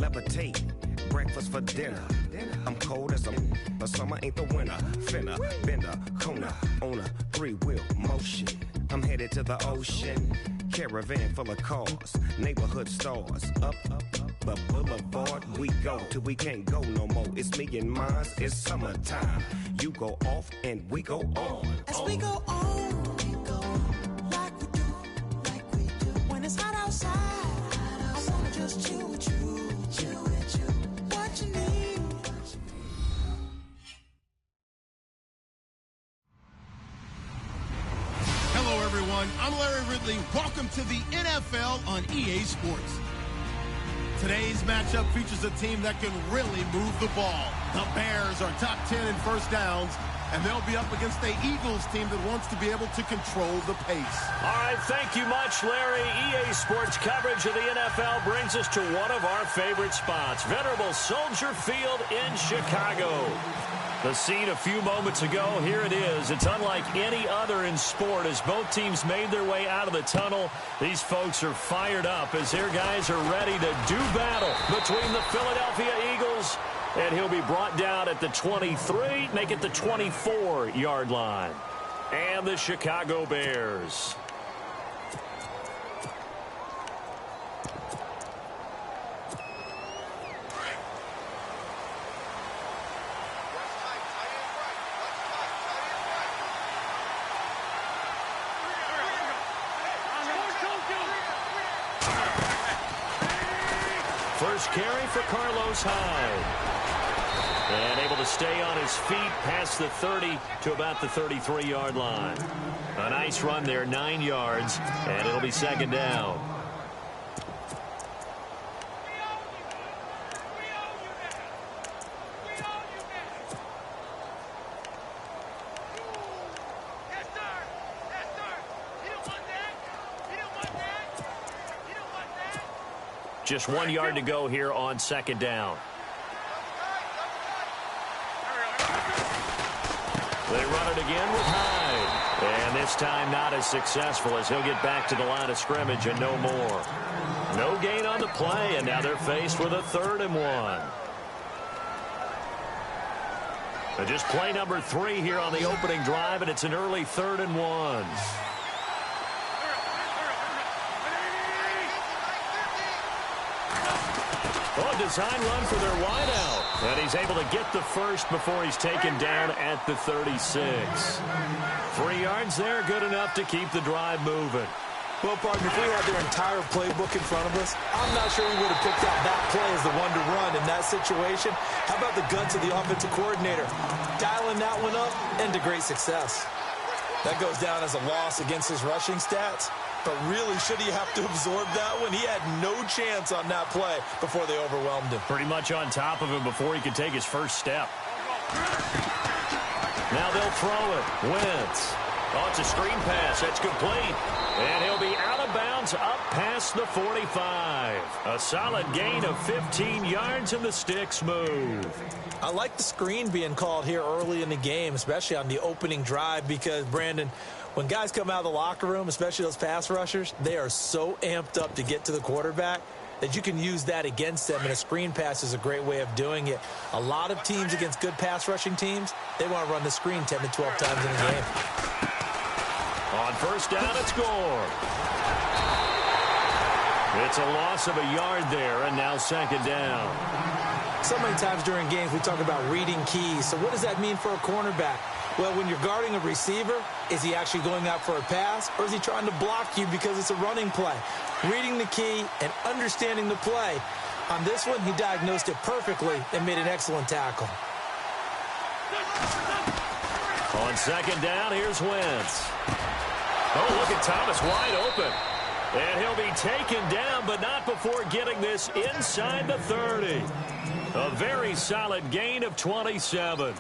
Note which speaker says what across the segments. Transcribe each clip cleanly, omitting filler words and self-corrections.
Speaker 1: levitate. Breakfast for dinner. I'm cold as but summer ain't the winter. Finna, bender, Kona, on a 3-wheel motion. I'm headed to the ocean. Caravan full of cars, neighborhood stars. Up the boulevard we go till we can't go no more. It's me and mine, it's summertime. You go off and we go on.
Speaker 2: As we go on, we go like we do. When it's hot outside, I wanna just chill with you, what you need.
Speaker 3: Hello, everyone. I'm Larry Ridley. Welcome to the NFL on EA Sports. Today's matchup features a team that can really move the ball. The Bears are top 10 in first downs, and they'll be up against the Eagles team that wants to be able to control the pace.
Speaker 4: All right, thank you much, Larry. EA Sports coverage of the NFL brings us to one of our favorite spots, venerable Soldier Field in Chicago. The scene a few moments ago, here it is. It's unlike any other in sport as both teams made their way out of the tunnel. These folks are fired up as their guys are ready to do battle between the Philadelphia Eagles, and he'll be brought down at the 23, make it the 24-yard line. And the Chicago Bears. First carry for Carlos Hyde. And able to stay on his feet past the 30 to about the 33-yard line. A nice run there, 9 yards, and it'll be second down. Just 1 yard to go here on second down. They run it again with Hyde. And this time not as successful as he'll get back to the line of scrimmage and no more. No gain on the play, and now they're faced with a 3rd and 1. So just play number 3 here on the opening drive, and it's an early 3rd and 1. Oh, design run for their wideout. And he's able to get the first before he's taken down at the 36. 3 yards there, good enough to keep the drive moving.
Speaker 5: Well, partner, if we had their entire playbook in front of us, I'm not sure we would have picked out that play as the one to run in that situation. How about the guts of the offensive coordinator? Dialing that one up into great success. That goes down as a loss against his rushing stats. But really, should he have to absorb that one? He had no chance on that play before they overwhelmed him.
Speaker 4: Pretty much on top of him before he could take his first step. Now they'll throw it. Wentz. Oh, it's a screen pass. That's complete. And he'll be out of bounds up past the 45. A solid gain of 15 yards, and the sticks move.
Speaker 5: I like the screen being called here early in the game, especially on the opening drive, because, Brandon, when guys come out of the locker room, especially those pass rushers, they are so amped up to get to the quarterback that you can use that against them, and a screen pass is a great way of doing it. A lot of teams against good pass rushing teams, they want to run the screen 10 to 12 times in a game.
Speaker 4: On first down, it's Gore. It's a loss of a yard there, and now second down.
Speaker 5: So many times during games we talk about reading keys. So what does that mean for a cornerback? Well, when you're guarding a receiver, is he actually going out for a pass, or is he trying to block you because it's a running play? Reading the key and understanding the play. On this one, he diagnosed it perfectly and made an excellent tackle.
Speaker 4: On second down, here's Wentz. Oh, look at Thomas wide open. And he'll be taken down, but not before getting this inside the 30. A very solid gain of 27.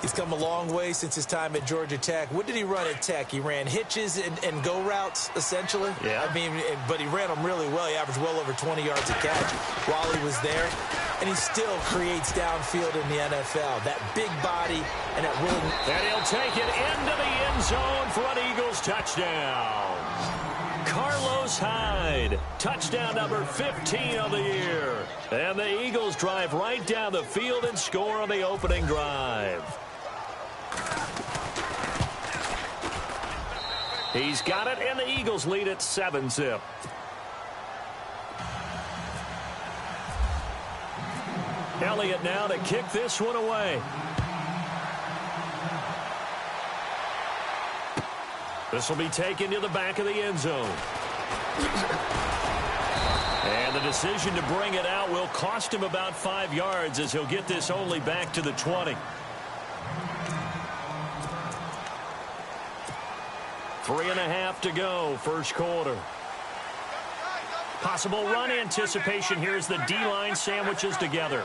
Speaker 5: He's come a long way since his time at Georgia Tech. What did he run at Tech? He ran hitches and go routes, essentially.
Speaker 4: Yeah.
Speaker 5: I mean, but he ran them really well. He averaged well over 20 yards a catch while he was there. And he still creates downfield in the NFL. That big body and that willing.
Speaker 4: And he'll take it into the end zone for an Eagles touchdown. Carlos Hyde, touchdown number 15 of the year. And the Eagles drive right down the field and score on the opening drive. He's got it, and the Eagles lead at 7-zip. Elliott now to kick this one away. This will be taken to the back of the end zone. And the decision to bring it out will cost him about 5 yards as he'll get this only back to the 20. 3.5 to go, first quarter. Possible run anticipation here as the D-line sandwiches together.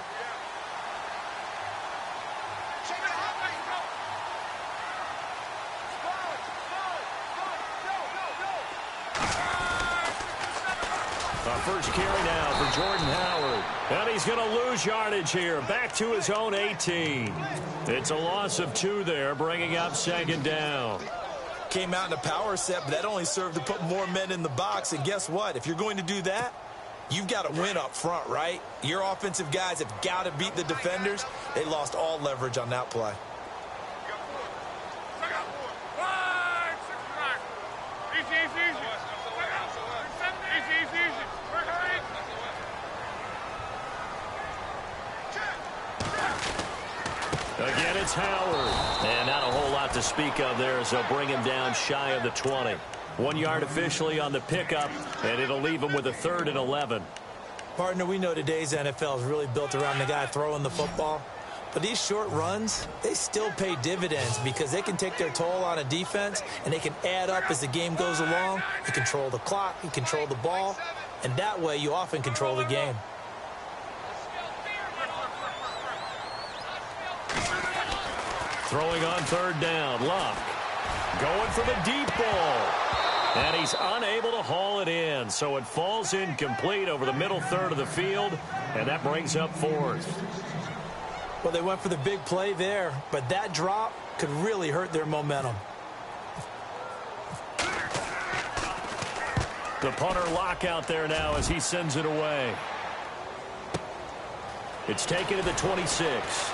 Speaker 4: First carry now for Jordan Howard. And he's going to lose yardage here. Back to his own 18. It's a loss of 2 there, bringing up second down.
Speaker 5: Came out in a power set, but that only served to put more men in the box. And guess what? If you're going to do that, you've got to win up front, right? Your offensive guys have got to beat the defenders. They lost all leverage on that play.
Speaker 4: Again, it's Howard. And not a whole lot to speak of there as they'll bring him down shy of the 20. 1 yard officially on the pickup, and it'll leave him with a 3rd and 11.
Speaker 5: Partner, we know today's NFL is really built around the guy throwing the football. But these short runs, they still pay dividends because they can take their toll on a defense, and they can add up as the game goes along. You control the clock, you control the ball, and that way you often control the game.
Speaker 4: Throwing on 3rd down, Luck. Going for the deep ball. And he's unable to haul it in, so it falls incomplete over the middle third of the field, and that brings up 4th.
Speaker 5: Well, they went for the big play there, but that drop could really hurt their momentum.
Speaker 4: The punter lock out there now as he sends it away. It's taken to the 26.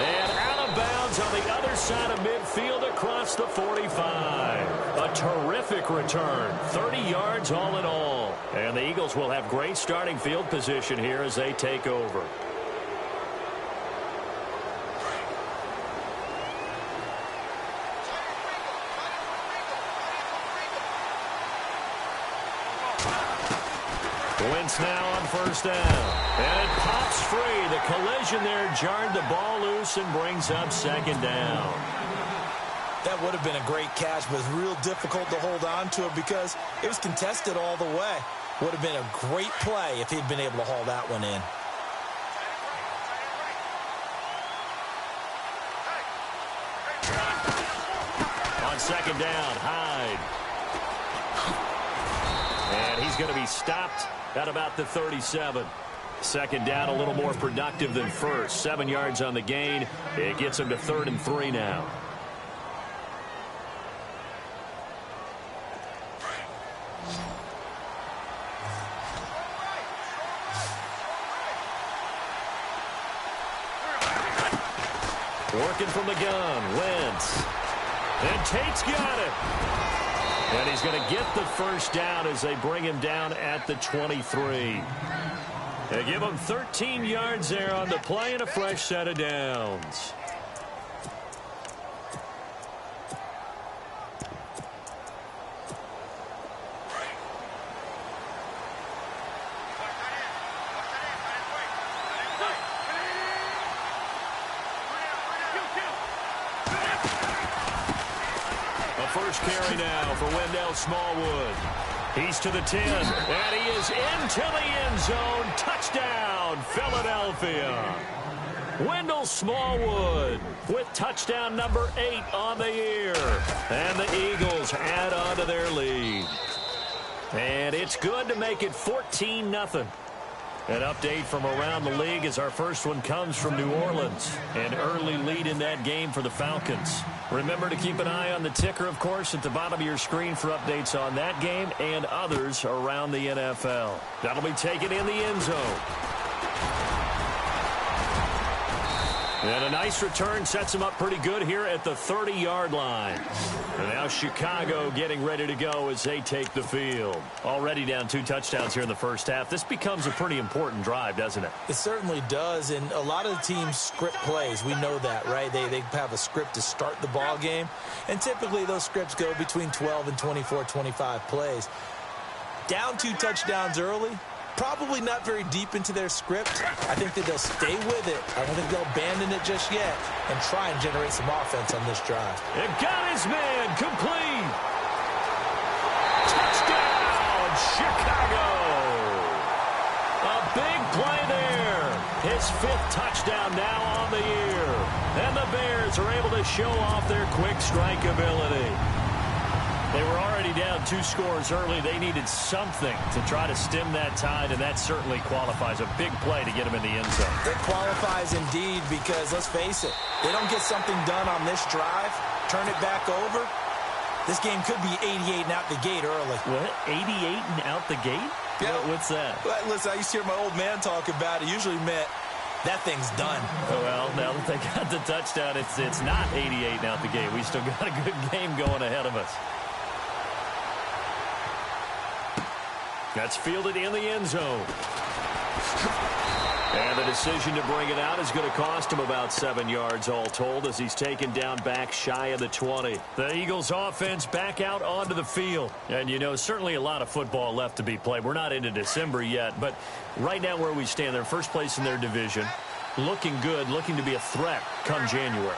Speaker 4: And out of bounds on the other side of midfield across the 45. A terrific return. 30 yards all in all. And the Eagles will have great starting field position here as they take over. Wentz now on 1st down. And it pops free. The collision there jarred the ball loose and brings up 2nd down.
Speaker 5: That would have been a great catch, but it's real difficult to hold on to it because it was contested all the way. Would have been a great play if he'd been able to haul that one in.
Speaker 4: On 2nd down, Hyde. And he's going to be stopped at about the 37. 2nd down, a little more productive than first. 7 yards on the gain. It gets him to 3rd and 3 now. Working from the gun, Wentz. And Tate's got it. And he's going to get the 1st down as they bring him down at the 23. They give him 13 yards there on the play and a fresh set of downs. First carry now for Wendell Smallwood. He's to the 10, and he is into the end zone. Touchdown, Philadelphia. Wendell Smallwood with touchdown number 8 on the year. And the Eagles add on to their lead. And it's good to make it 14-0. An update from around the league as our first one comes from New Orleans. An early lead in that game for the Falcons. Remember to keep an eye on the ticker, of course, at the bottom of your screen for updates on that game and others around the NFL. That'll be taken in the end zone. And a nice return sets him up pretty good here at the 30-yard line. And now Chicago getting ready to go as they take the field. Already down 2 touchdowns here in the first half. This becomes a pretty important drive, doesn't it?
Speaker 5: It certainly does, and a lot of the teams script plays. We know that, right? They have a script to start the ball game, and typically those scripts go between 12 and 24, 25 plays. Down 2 touchdowns early. Probably not very deep into their script. I think that they'll stay with it. I don't think they'll abandon it just yet and try and generate some offense on this drive.
Speaker 4: It got his man complete. Touchdown, Chicago. A big play there. His 5th touchdown now on the year. And the Bears are able to show off their quick strike ability. They were already down 2 scores early. They needed something to try to stem that tide, and that certainly qualifies. A big play to get them in the end zone.
Speaker 5: It qualifies indeed because, let's face it, they don't get something done on this drive, turn it back over, this game could be 88 and out the gate early.
Speaker 4: What? 88 and out the gate?
Speaker 5: Yeah.
Speaker 4: What's that?
Speaker 5: Well, listen, I used to hear my old man talk about it. Usually meant that thing's done.
Speaker 4: Oh, well, now that they got the touchdown, it's not 88 and out the gate. We still got a good game going ahead of us. That's fielded in the end zone. And the decision to bring it out is going to cost him about 7 yards all told as he's taken down back shy of the 20. The Eagles offense back out onto the field. And, you know, certainly a lot of football left to be played. We're not into December yet, but right now where we stand, they're first place in their division. Looking good, looking to be a threat come January.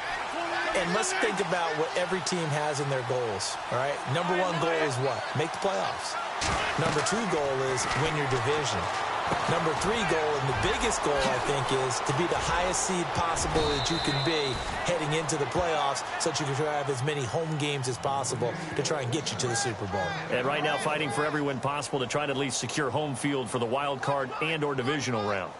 Speaker 5: And let's think about what every team has in their goals, all right? Number 1 goal is what? Make the playoffs. Number 2 goal is win your division. Number 3 goal, and the biggest goal, I think, is to be the highest seed possible that you can be heading into the playoffs so that you can have as many home games as possible to try and get you to the Super Bowl.
Speaker 4: And right now fighting for every win possible to try to at least secure home field for the wild card and or divisional round.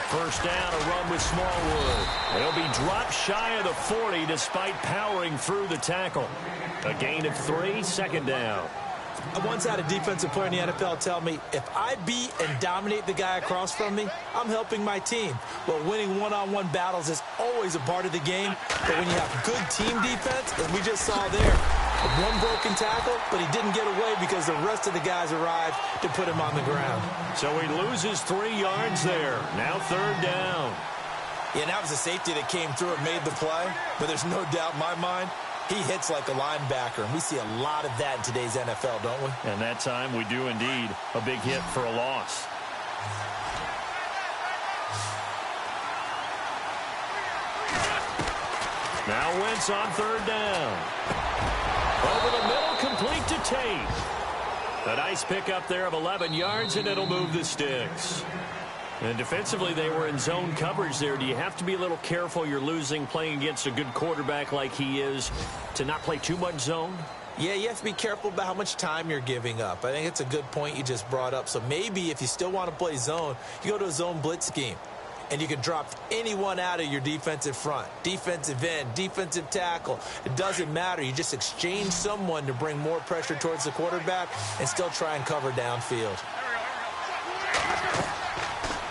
Speaker 4: First down, a run with Smallwood. He'll be dropped shy of the 40 despite powering through the tackle. A gain of 3, second down.
Speaker 5: I once had a defensive player in the NFL tell me, if I beat and dominate the guy across from me, I'm helping my team. Well, winning one-on-one battles is always a part of the game, but when you have good team defense, as we just saw there, 1 broken tackle, but he didn't get away because the rest of the guys arrived to put him on the ground.
Speaker 4: So he loses 3 yards there. Now third down.
Speaker 5: Yeah, that was a safety that came through and made the play, but there's no doubt in my mind, he hits like a linebacker, and we see a lot of that in today's NFL, don't we?
Speaker 4: And that time we do indeed. A big hit for a loss. Now Wentz on third down. Over the middle, complete to Tate. A nice pickup there of 11 yards, and it'll move the sticks. And defensively, they were in zone coverage there. Do you have to be a little careful? You're losing, playing against a good quarterback like he is, to not play too much zone?
Speaker 5: Yeah, you have to be careful about how much time you're giving up. I think it's a good point you just brought up. So maybe if you still want to play zone, you go to a zone blitz scheme. And you can drop anyone out of your defensive front, defensive end, defensive tackle. It doesn't matter. You just exchange someone to bring more pressure towards the quarterback and still try and cover downfield.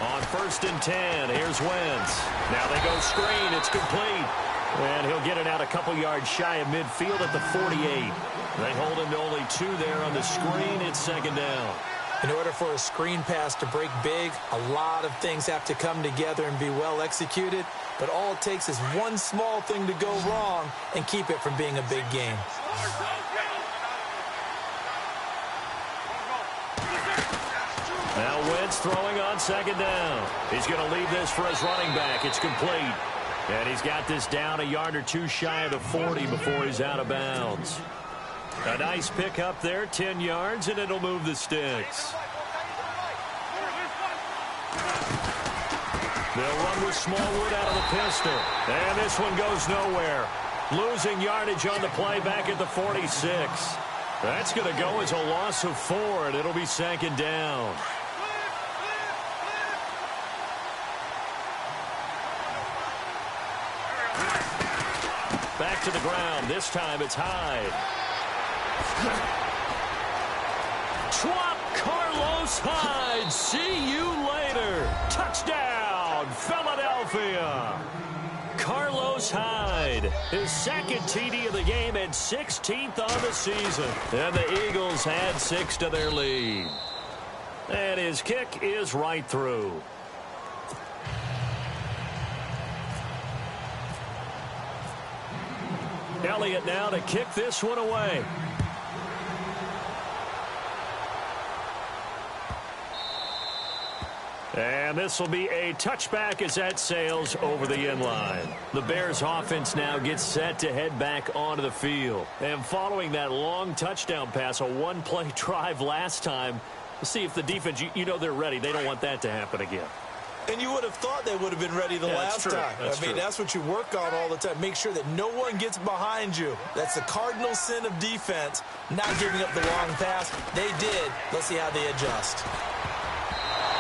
Speaker 4: On 1st and 10, here's Wentz. Now they go screen. It's complete. And he'll get it out a couple yards shy of midfield at the 48. They hold him to only 2 there on the screen. It's second down.
Speaker 5: In order for a screen pass to break big, a lot of things have to come together and be well executed. But all it takes is one small thing to go wrong and keep it from being a big game.
Speaker 4: Now Wentz throwing on second down. He's going to leave this for his running back. It's complete. And he's got this down a yard or 2 shy of the 40 before he's out of bounds. A nice pickup there, 10 yards, and it'll move the sticks. They'll run with Smallwood out of the pistol. And this one goes nowhere. Losing yardage on the play back at the 46. That's going to go as a loss of 4, and it'll be second down. Back to the ground. This time it's Hyde. Swap Carlos Hyde. See you later. Touchdown, Philadelphia. Carlos Hyde, his second TD of the game and 16th on the season. And the Eagles add 6 to their lead. And his kick is right through. Elliott now to kick this one away. And this will be a touchback as that sails over the end line. The Bears offense now gets set to head back onto the field. And following that long touchdown pass, a one-play drive last time, we'll see if the defense, you know they're ready. They don't want that to happen again.
Speaker 5: And you would have thought they would have been ready the last time. That's what you work on all the time. Make sure that no one gets behind you. That's the cardinal sin of defense, not giving up the long pass. They did. Let's see how they adjust.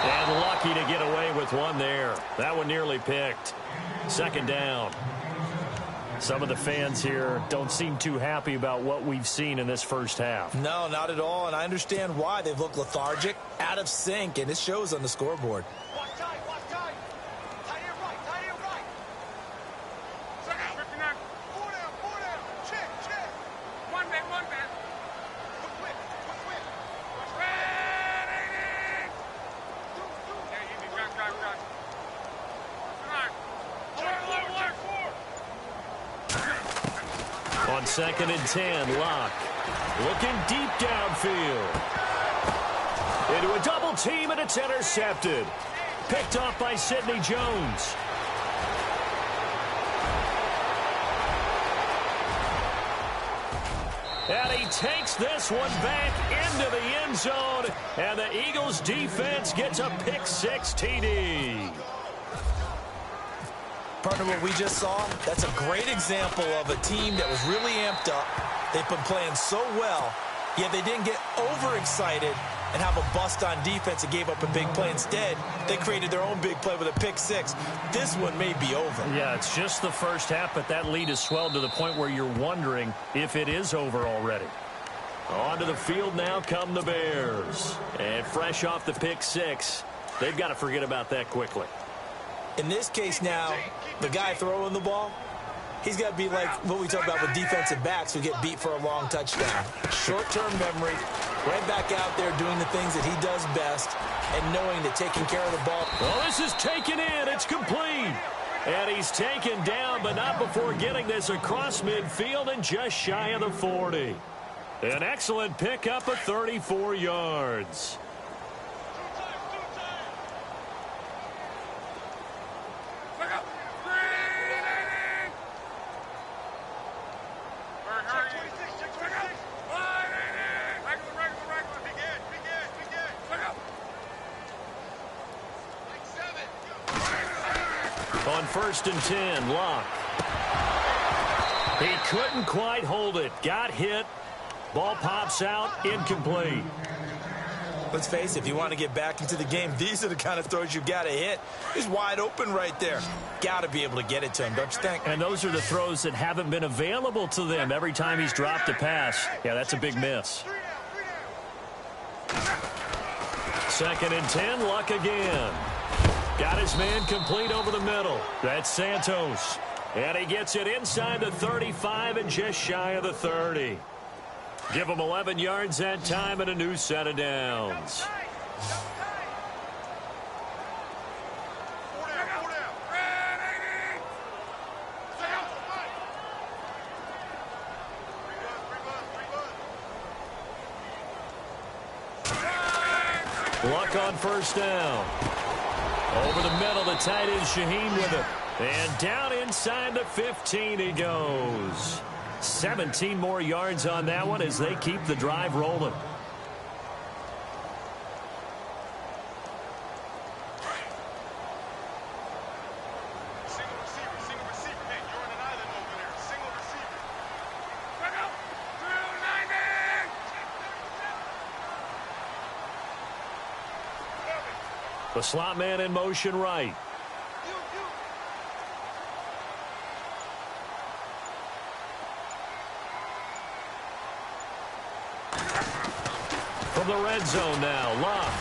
Speaker 4: And lucky to get away with one there. That one nearly picked. Second down. Some of the fans here don't seem too happy about what we've seen in this first half.
Speaker 5: No, not at all, and I understand why. They've looked lethargic, out of sync, and it shows on the scoreboard.
Speaker 4: On 2nd and 10, Locke looking deep downfield. Into a double team, and it's intercepted. Picked off by Sidney Jones. And he takes this one back into the end zone, and the Eagles defense gets a pick-6 TD.
Speaker 5: Partner, what we just saw, that's a great example of a team that was really amped up. They've been playing so well, yet they didn't get overexcited and have a bust on defense and gave up a big play. Instead, they created their own big play with a pick-6. This one may be over.
Speaker 4: Yeah, it's just the first half, but that lead has swelled to the point where you're wondering if it is over already. Onto the field now come the Bears. And fresh off the pick-6, they've got to forget about that quickly.
Speaker 5: In this case now, the guy throwing the ball, he's got to be like what we talk about with defensive backs who get beat for a long touchdown. Short-term memory, right back out there doing the things that he does best and knowing that taking care of the ball.
Speaker 4: Well, this is taken in. It's complete. And he's taken down, but not before getting this across midfield and just shy of the 40. An excellent pickup of 34 yards. On 1st and 10, Locke. He couldn't quite hold it. Got hit. Ball pops out. Incomplete.
Speaker 5: Let's face it, if you want to get back into the game, these are the kind of throws you got to hit. He's wide open right there. Got to be able to get it to him, don't you think?
Speaker 4: And those are the throws that haven't been available to them every time he's dropped a pass. Yeah, that's a big miss. 2nd and 10, Luck again. Got his man complete over the middle. That's Santos. And he gets it inside the 35 and just shy of the 30. Give him 11 yards that time and a new set of downs. Luck on 1st down. Over the middle, the tight end Shaheen with it. And down inside the 15 he goes. 17 more yards on that one as they keep the drive rolling. The slot man in motion right. From the red zone now, Luck.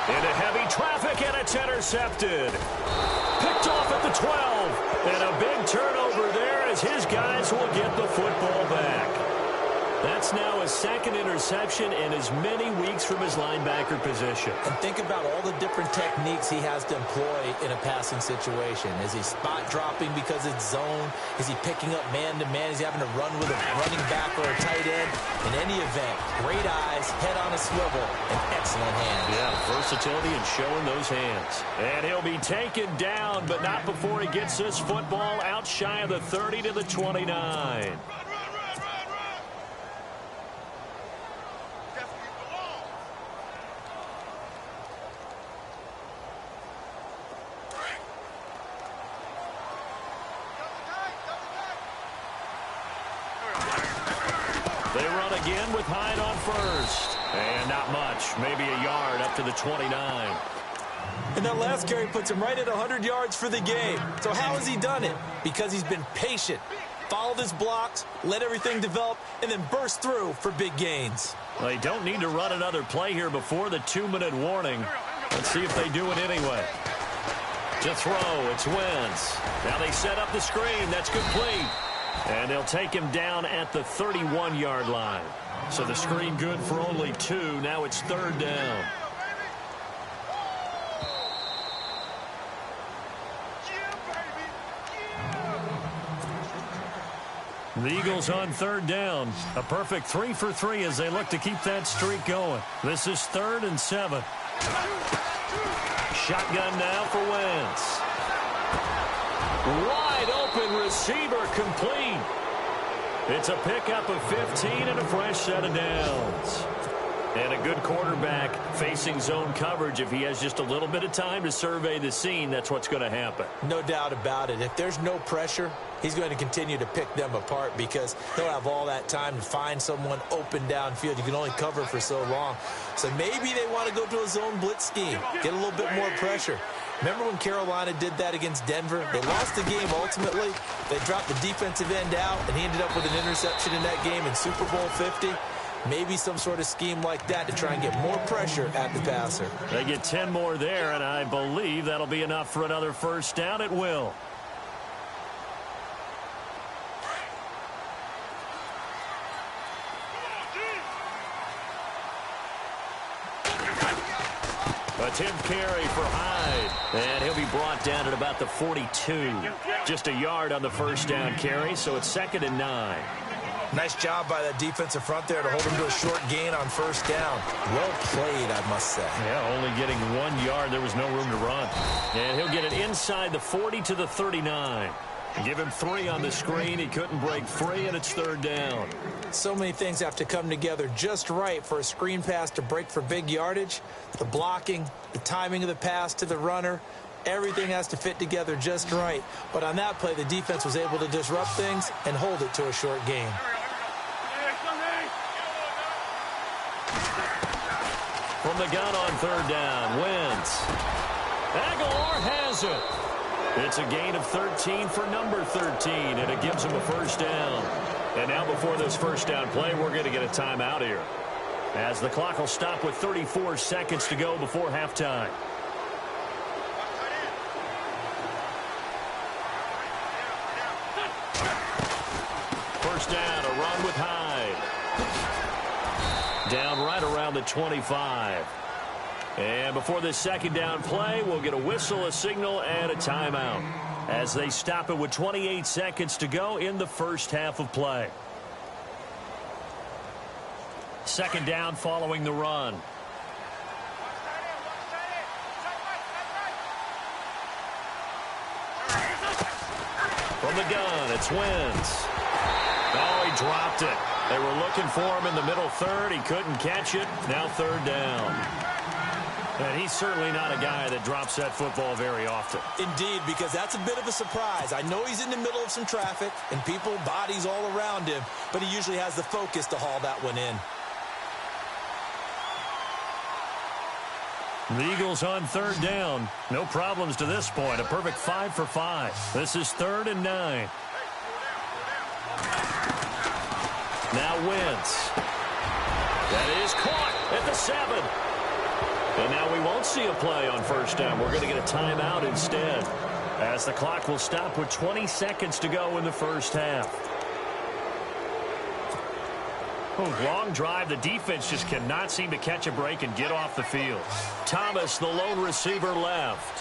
Speaker 4: Into heavy traffic, and it's intercepted. Picked off at the 12. And a big turnover there as his guys will get the football back. That's now his second interception in as many weeks from his linebacker position.
Speaker 5: And think about all the different techniques he has to employ in a passing situation. Is he spot dropping because it's zone? Is he picking up man-to-man? Is he having to run with a running back or a tight end? In any event, great eyes, head on a swivel, and excellent hands.
Speaker 4: Yeah, versatility and showing those hands. And he'll be taken down, but not before he gets this football out shy of the 30 to the 29. They run again with Hyde on first. And not much. Maybe a yard up to the 29.
Speaker 5: And that last carry puts him right at 100 yards for the game. So how has he done it? Because he's been patient, followed his blocks, let everything develop, and then burst through for big gains.
Speaker 4: Well, they don't need to run another play here before the 2-minute warning. Let's see if they do it anyway. To throw, it's Wentz. Now they set up the screen. That's complete. And they'll take him down at the 31-yard line. So the screen good for only 2. Now it's third down. The Eagles on third down. A perfect 3 for 3 as they look to keep that streak going. This is 3rd and 7. Shotgun now for Wentz. Wide open receiver complete. It's a pickup of 15 and a fresh set of downs. And a good quarterback facing zone coverage. If he has just a little bit of time to survey the scene, that's what's going to happen.
Speaker 5: No doubt about it. If there's no pressure, he's going to continue to pick them apart because he'll have all that time to find someone open downfield. You can only cover for so long. So maybe they want to go to a zone blitz scheme, get a little bit more pressure. Remember when Carolina did that against Denver? They lost the game ultimately. They dropped the defensive end out, and he ended up with an interception in that game in Super Bowl 50. Maybe some sort of scheme like that to try and get more pressure at the passer.
Speaker 4: They get 10 more there, and I believe that'll be enough for another first down. It will. A 10th carry for Hyde. And he'll be brought down at about the 42. Just a yard on the first down carry, so it's 2nd and 9.
Speaker 5: Nice job by that defensive front there to hold him to a short gain on first down. Well played, I must say.
Speaker 4: Yeah, only getting 1 yard. There was no room to run. And he'll get it inside the 40 to the 39. Give him 3 on the screen. He couldn't break free, and it's 3rd down.
Speaker 5: So many things have to come together just right for a screen pass to break for big yardage. The blocking, the timing of the pass to the runner, everything has to fit together just right. But on that play, the defense was able to disrupt things and hold it to a short gain.
Speaker 4: From the gun on 3rd down, Wentz. Aguilar has it. It's a gain of 13 for number 13, and it gives him a first down. And now before this first down play, we're going to get a timeout here, as the clock will stop with 34 seconds to go before halftime. First down, a run with Hyde. Down right around the 25. And before this second down play, we'll get a whistle, a signal, and a timeout as they stop it with 28 seconds to go in the first half of play. Second down following the run. From the gun, it's Wentz. Oh, he dropped it. They were looking for him in the middle third. He couldn't catch it. Now 3rd down. And he's certainly not a guy that drops that football very often.
Speaker 5: Indeed, because that's a bit of a surprise. I know he's in the middle of some traffic and people, bodies all around him, but he usually has the focus to haul that one in.
Speaker 4: The Eagles on third down. No problems to this point. A perfect 5 for 5. This is 3rd and 9. Now Wentz. That is caught at the 7. And now we won't see a play on first down. We're going to get a timeout instead, as the clock will stop with 20 seconds to go in the first half. Long drive. The defense just cannot seem to catch a break and get off the field. Thomas, the lone receiver, left.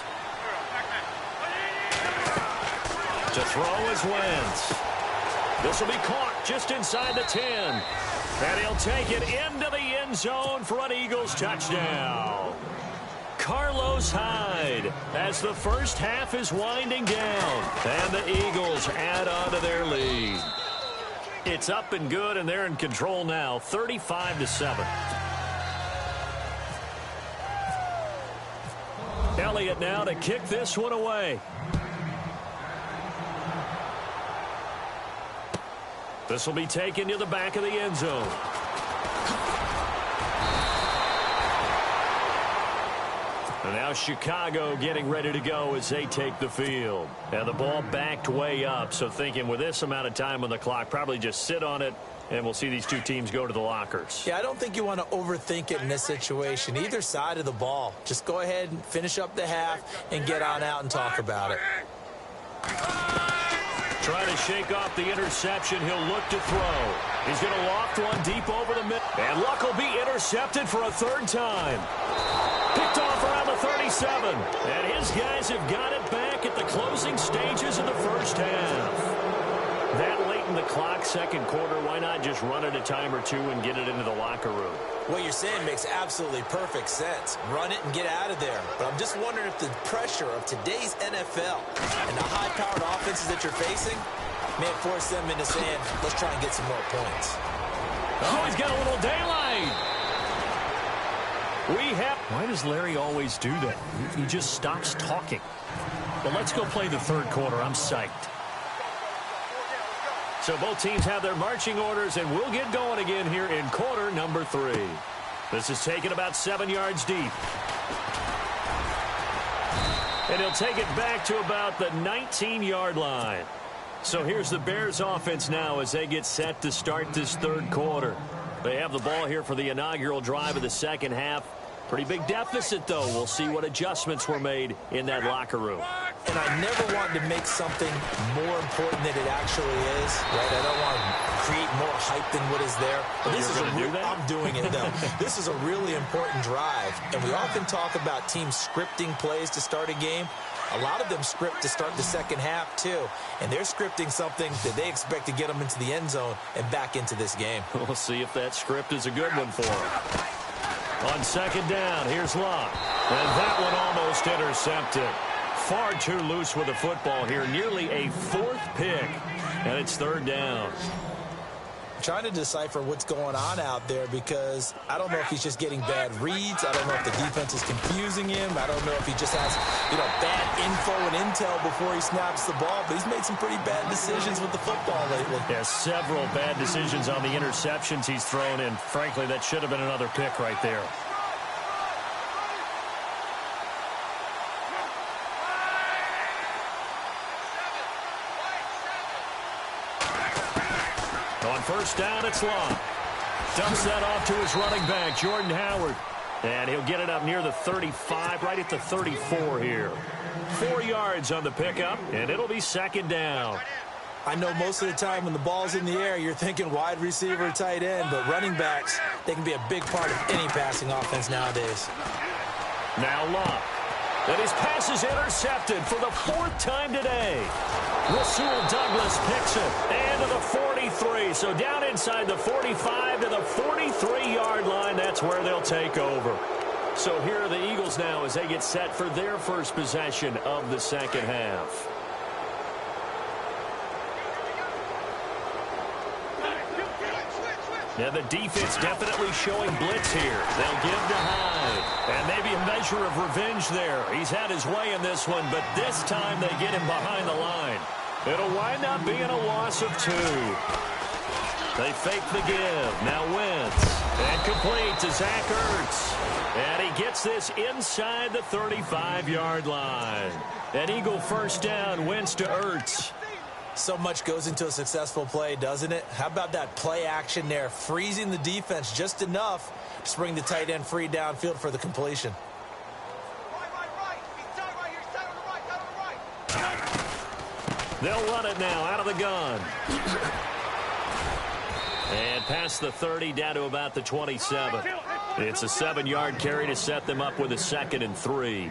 Speaker 4: To throw is Wentz. This will be caught just inside the 10. And he'll take it into the end zone for an Eagles touchdown. Carlos Hyde, as the first half is winding down. And the Eagles add on to their lead. It's up and good, and they're in control now, 35-7. Elliott now to kick this one away. This will be taken to the back of the end zone. And now Chicago getting ready to go as they take the field. And the ball backed way up, so thinking with this amount of time on the clock, probably just sit on it, and we'll see these two teams go to the lockers.
Speaker 5: Yeah, I don't think you want to overthink it in this situation. Either side of the ball. Just go ahead and finish up the half and get on out and talk about it.
Speaker 4: Trying to shake off the interception. He'll look to throw. He's going to loft one deep over the middle. And Luck will be intercepted for a 3rd time. Picked off around the 37. And his guys have got it back at the closing stages of the first half. That late in the clock, second quarter, why not just run it a time or two and get it into the locker room?
Speaker 5: What you're saying makes absolutely perfect sense. Run it and get out of there. But I'm just wondering if the pressure of today's NFL and the high-powered offenses that you're facing may force them into saying, let's try and get some more points.
Speaker 4: Oh, he's got a little daylight. Why does Larry always do that? He just stops talking. But let's go play the third quarter. I'm psyched. So both teams have their marching orders, and we'll get going again here in quarter number 3. This is taken about 7 yards deep. And he'll take it back to about the 19-yard line. So here's the Bears offense now as they get set to start this third quarter. They have the ball here for the inaugural drive of the second half. Pretty big deficit, though. We'll see what adjustments were made in that locker room.
Speaker 5: And I never want to make something more important than it actually is, right? I don't want to create more hype than what is there. But this is I'm doing it, though. This is a really important drive. And we often talk about teams scripting plays to start a game. A lot of them script to start the second half, too. And they're scripting something that they expect to get them into the end zone and back into this game.
Speaker 4: We'll see if that script is a good one for them. On second down, here's Locke. And that one almost intercepted. Far too loose with the football here. Nearly a 4th pick. And it's 3rd down.
Speaker 5: I'm trying to decipher what's going on out there because I don't know if he's just getting bad reads. I don't know if the defense is confusing him. I don't know if he just has, bad info and intel before he snaps the ball. But he's made some pretty bad decisions with the football lately.
Speaker 4: Yeah, several bad decisions on the interceptions he's thrown in. Frankly, that should have been another pick right there. On first down, it's Long. Dumps that off to his running back, Jordan Howard. And he'll get it up near the 35, right at the 34 here. 4 yards on the pickup, and it'll be second down.
Speaker 5: I know most of the time when the ball's in the air, you're thinking wide receiver, tight end, but running backs, they can be a big part of any passing offense nowadays.
Speaker 4: Now Locke. And his pass is intercepted for the 4th time today. Rasul Douglas picks it. And to the 43. So down inside the 45 to the 43-yard line. That's where they'll take over. So here are the Eagles now as they get set for their first possession of the second half. Now the defense definitely showing blitz here. They'll give to Hyde. And maybe a measure of revenge there. He's had his way in this one, but this time they get him behind the line. It'll wind up being a loss of 2. They fake the give. Now Wentz. And complete to Zach Ertz. And he gets this inside the 35-yard line. An Eagle first down, Wentz to Ertz.
Speaker 5: So much goes into a successful play, doesn't it? How about that play action there, freezing the defense just enough to bring the tight end free downfield for the completion.
Speaker 4: They'll run it now out of the gun. And past the 30 down to about the 27. It's a 7-yard carry to set them up with a 2nd and 3.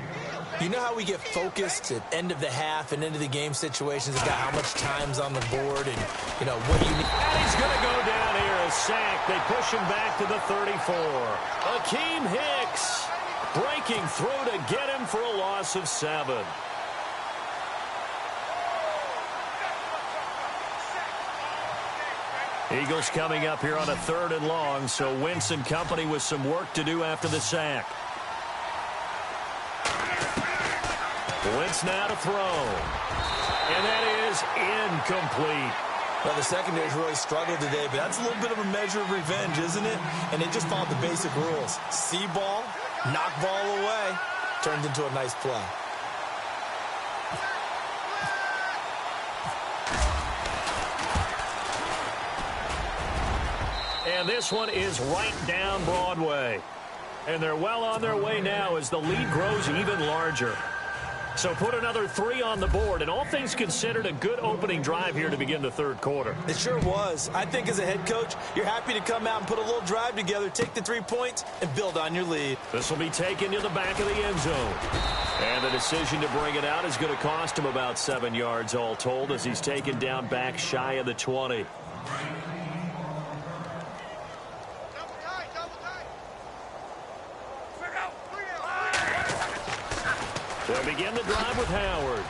Speaker 5: You know how we get focused at end of the half and into the game situations about how much time's on the board and, you know, what do you need?
Speaker 4: And he's going to go down here, a sack. They push him back to the 34. Akeem Hicks breaking through to get him for a loss of 7. Eagles coming up here on a 3rd and long, so Wentz and company with some work to do after the sack. Wentz now to throw. And that is incomplete.
Speaker 5: Well, the secondary's really struggled today, but that's a little bit of a measure of revenge, isn't it? And they just followed the basic rules. See ball, knock ball away, turned into a nice play.
Speaker 4: And this one is right down Broadway. And they're well on their way now as the lead grows even larger. So put another 3 on the board, and all things considered, a good opening drive here to begin the 3rd quarter.
Speaker 5: It sure was. I think as a head coach, you're happy to come out and put a little drive together, take the 3 points, and build on your lead.
Speaker 4: This will be taken to the back of the end zone. And the decision to bring it out is going to cost him about 7 yards all told as he's taken down back shy of the 20. They'll begin the drive with Howard.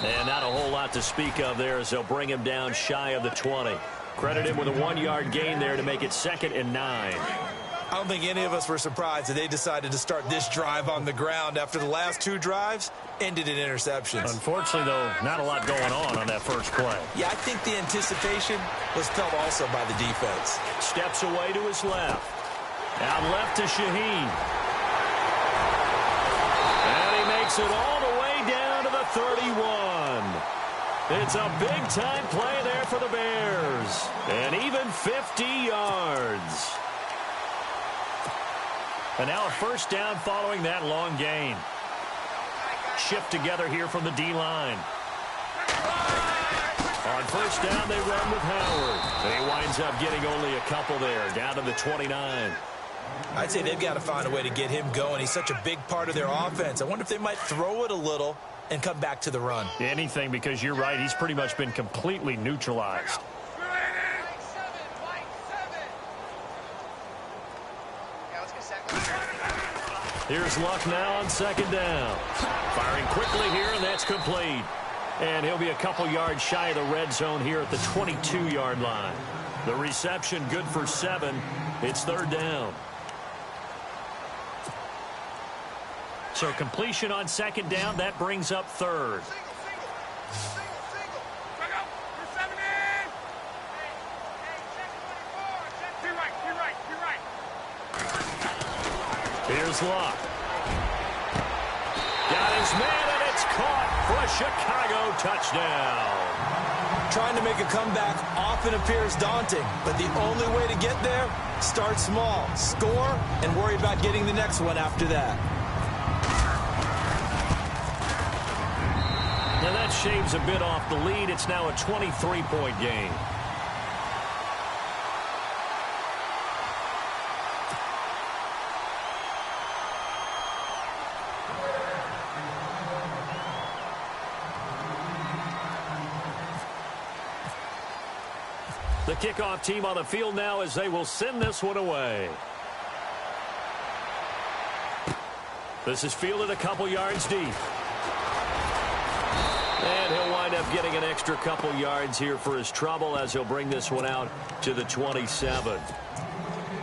Speaker 4: And not a whole lot to speak of there as they'll bring him down shy of the 20. Credit him with a 1-yard gain there to make it 2nd and 9.
Speaker 5: I don't think any of us were surprised that they decided to start this drive on the ground after the last 2 drives ended in interceptions.
Speaker 4: Unfortunately, though, not a lot going on that first play.
Speaker 5: Yeah, I think the anticipation was felt also by the defense.
Speaker 4: Steps away to his left. Out left to Shaheen. Makes it all the way down to the 31. It's a big-time play there for the Bears. And even 50 yards. And now a first down following that long gain. Shift together here from the D-line. On first down, they run with Howard. He winds up getting only a couple there, down to the 29.
Speaker 5: I'd say they've got to find a way to get him going. He's such a big part of their offense. I wonder if they might throw it a little and come back to the run.
Speaker 4: Anything, because you're right. He's pretty much been completely neutralized. Here's Luck now on 2nd down. Firing quickly here, and that's complete. And he'll be a couple yards shy of the red zone here at the 22-yard line. The reception good for 7. It's 3rd down. So completion on 2nd down, that brings up 3rd. Here's Luck. Got his man, and it's caught for a Chicago touchdown.
Speaker 5: Trying to make a comeback often appears daunting, but the only way to get there, start small, score, and worry about getting the next one after that.
Speaker 4: Now that shaves a bit off the lead. It's now a 23-point game. The kickoff team on the field now as they will send this one away. This is fielded a couple yards deep. And he'll wind up getting an extra couple yards here for his trouble as he'll bring this one out to the 27.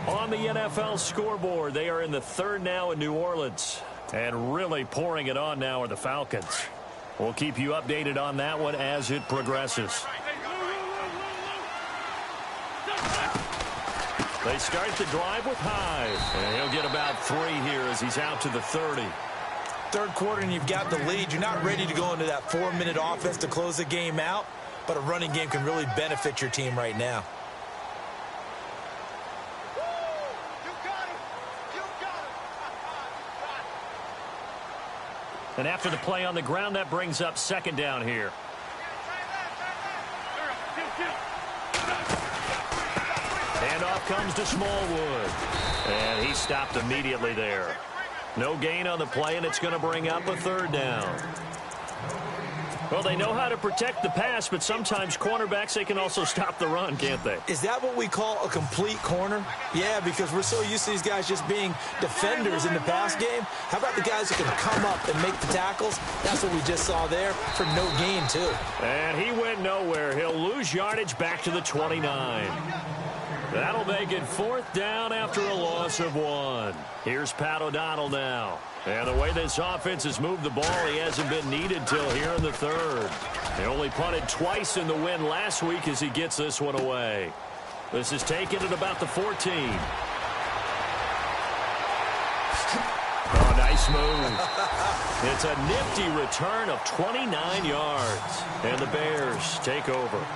Speaker 4: On the NFL scoreboard, they are in the 3rd now in New Orleans. And really pouring it on now are the Falcons. We'll keep you updated on that one as it progresses. They start the drive with Hyde. And he'll get about 3 here as he's out to the 30.
Speaker 5: Third quarter and you've got the lead. You're not ready to go into that 4-minute offense to close the game out, but a running game can really benefit your team right now.
Speaker 4: And after the play on the ground, that brings up second down here. Handoff comes to Smallwood. And he stopped immediately there. No gain on the play, and it's going to bring up a third down. Well, they know how to protect the pass, but sometimes cornerbacks, they can also stop the run, can't they?
Speaker 5: Is that what we call a complete corner? Yeah, because we're so used to these guys just being defenders in the pass game. How about the guys who can come up and make the tackles? That's what we just saw there for no gain, too.
Speaker 4: And he went nowhere. He'll lose yardage back to the 29. That'll make it 4th down after a loss of 1. Here's Pat O'Donnell now. And the way this offense has moved the ball, he hasn't been needed till here in the 3rd. They only punted twice in the win last week as he gets this one away. This is taken at about the 14. Oh, nice move. It's a nifty return of 29 yards. And the Bears take over.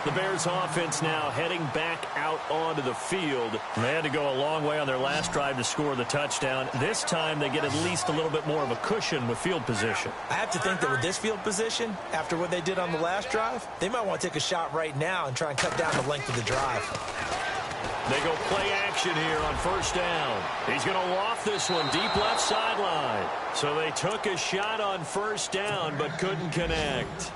Speaker 4: The Bears offense now heading back out onto the field. They had to go a long way on their last drive to score the touchdown. This time they get at least a little bit more of a cushion with field position.
Speaker 5: I have to think that with this field position, after what they did on the last drive, they might want to take a shot right now and try and cut down the length of the drive.
Speaker 4: They go play action here on 1st down. He's going to loft this one deep left sideline. So they took a shot on 1st down but couldn't connect.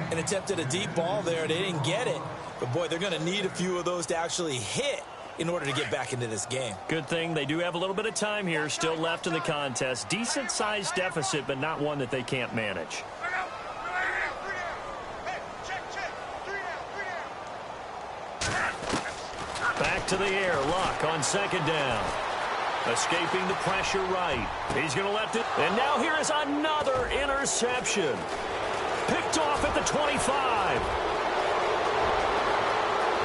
Speaker 5: And attempted a deep ball there. They didn't get it. But, boy, they're going to need a few of those to actually hit in order to get back into this game.
Speaker 4: Good thing they do have a little bit of time here still left in the contest. Decent-sized deficit, but not one that they can't manage. Back to the air. Luck on 2nd down. Escaping the pressure right. He's going to let it. And now here is another interception. Picked off at the 25.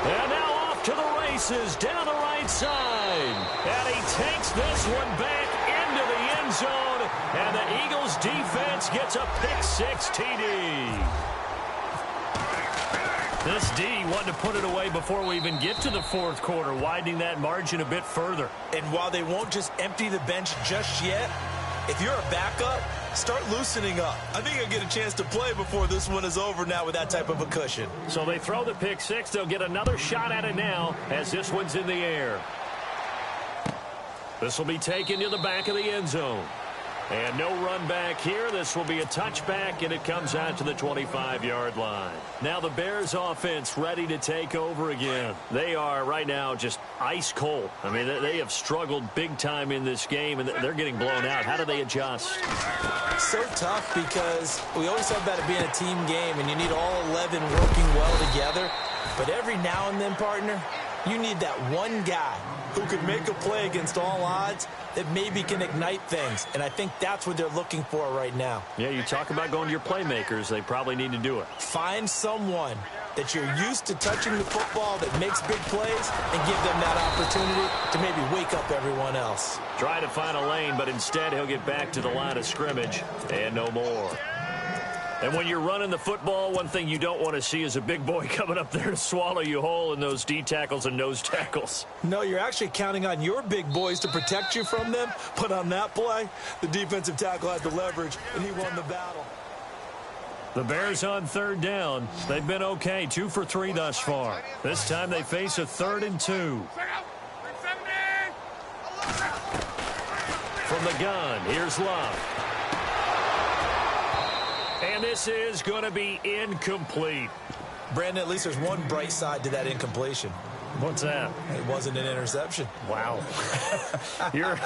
Speaker 4: And now off to the races down the right side. And he takes this one back into the end zone. And the Eagles defense gets a pick-6 TD. This D wanted to put it away before we even get to the 4th quarter, widening that margin a bit further.
Speaker 5: And while they won't just empty the bench just yet, if you're a backup, start loosening up. I think you'll get a chance to play before this one is over now with that type of a cushion.
Speaker 4: So they throw the pick-6. They'll get another shot at it now as this one's in the air. This will be taken to the back of the end zone. And no run back here. This will be a touchback, and it comes out to the 25-yard line. Now the Bears offense ready to take over again. They are right now just ice cold. I mean, they have struggled big time in this game, and they're getting blown out. How do they adjust?
Speaker 5: So tough because we always talk about it being a team game, and you need all 11 working well together. But every now and then, partner, you need that one guy who can make a play against all odds that maybe can ignite things. And I think that's what they're looking for right now.
Speaker 4: Yeah, you talk about going to your playmakers. They probably need to do it.
Speaker 5: Find someone that you're used to touching the football that makes big plays and give them that opportunity to maybe wake up everyone else.
Speaker 4: Try to find a lane, but instead he'll get back to the line of scrimmage and no more. And when you're running the football, one thing you don't want to see is a big boy coming up there to swallow you whole in those D tackles and nose tackles.
Speaker 5: No, you're actually counting on your big boys to protect you from them. But on that play, the defensive tackle had the leverage, and he won the battle.
Speaker 4: The Bears on 3rd down. They've been okay, 2 for 3 thus far. This time they face a 3rd and 2. From the gun, here's Love. And this is going to be incomplete.
Speaker 5: Brandon, at least there's one bright side to that incompletion.
Speaker 4: What's that?
Speaker 5: It wasn't an interception.
Speaker 4: Wow. You're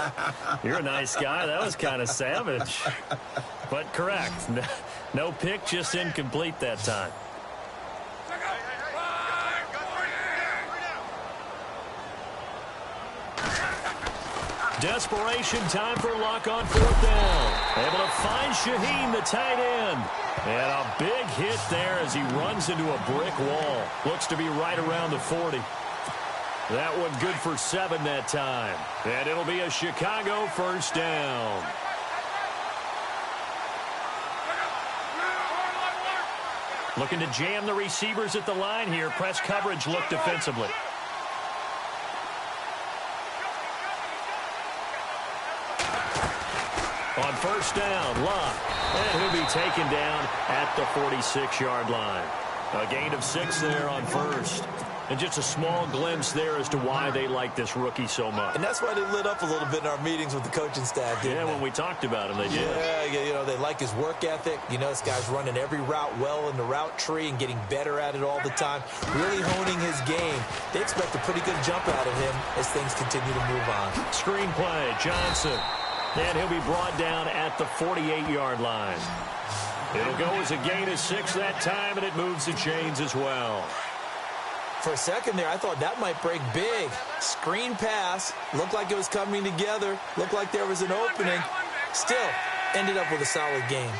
Speaker 4: a nice guy. That was kind of savage. But correct. No pick, just incomplete that time. Desperation time for Luck on 4th down. Able to find Shaheen, the tight end. And a big hit there as he runs into a brick wall. Looks to be right around the 40. That one good for 7 that time. And it'll be a Chicago first down. Looking to jam the receivers at the line here. Press coverage look defensively. On first down, Locke. And he'll be taken down at the 46-yard line. A gain of 6 there on first. And just a small glimpse there as to why they like this rookie so much.
Speaker 5: And that's why they lit up a little bit in our meetings with the coaching staff, didn't they?
Speaker 4: When we talked about him, they did.
Speaker 5: Yeah, you know, they like his work ethic. You know, this guy's running every route well in the route tree and getting better at it all the time, really honing his game. They expect a pretty good jump out of him as things continue to move on.
Speaker 4: Screenplay, Johnson. And he'll be brought down at the 48-yard line. It'll go as a gain of 6 that time, and it moves the chains as well.
Speaker 5: For a second there, I thought that might break big. Screen pass. Looked like it was coming together. Looked like there was an opening. Still, ended up with a solid game.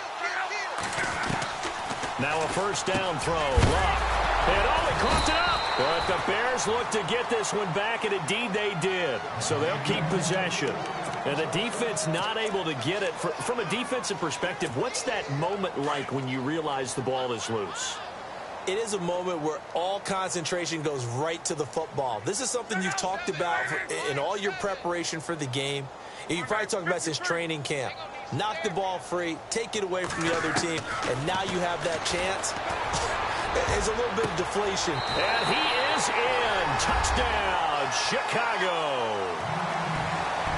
Speaker 4: Now a first down throw. Locke. And he caught it up. But the Bears look to get this one back, and indeed they did. So they'll keep possession. And the defense not able to get it. From a defensive perspective, what's that moment like when you realize the ball is loose?
Speaker 5: It is a moment where all concentration goes right to the football. This is something you've talked about in all your preparation for the game. You probably talked about since training camp. Knock the ball free, take it away from the other team, and now you have that chance. There's a little bit of deflation.
Speaker 4: And he is in. Touchdown, Chicago.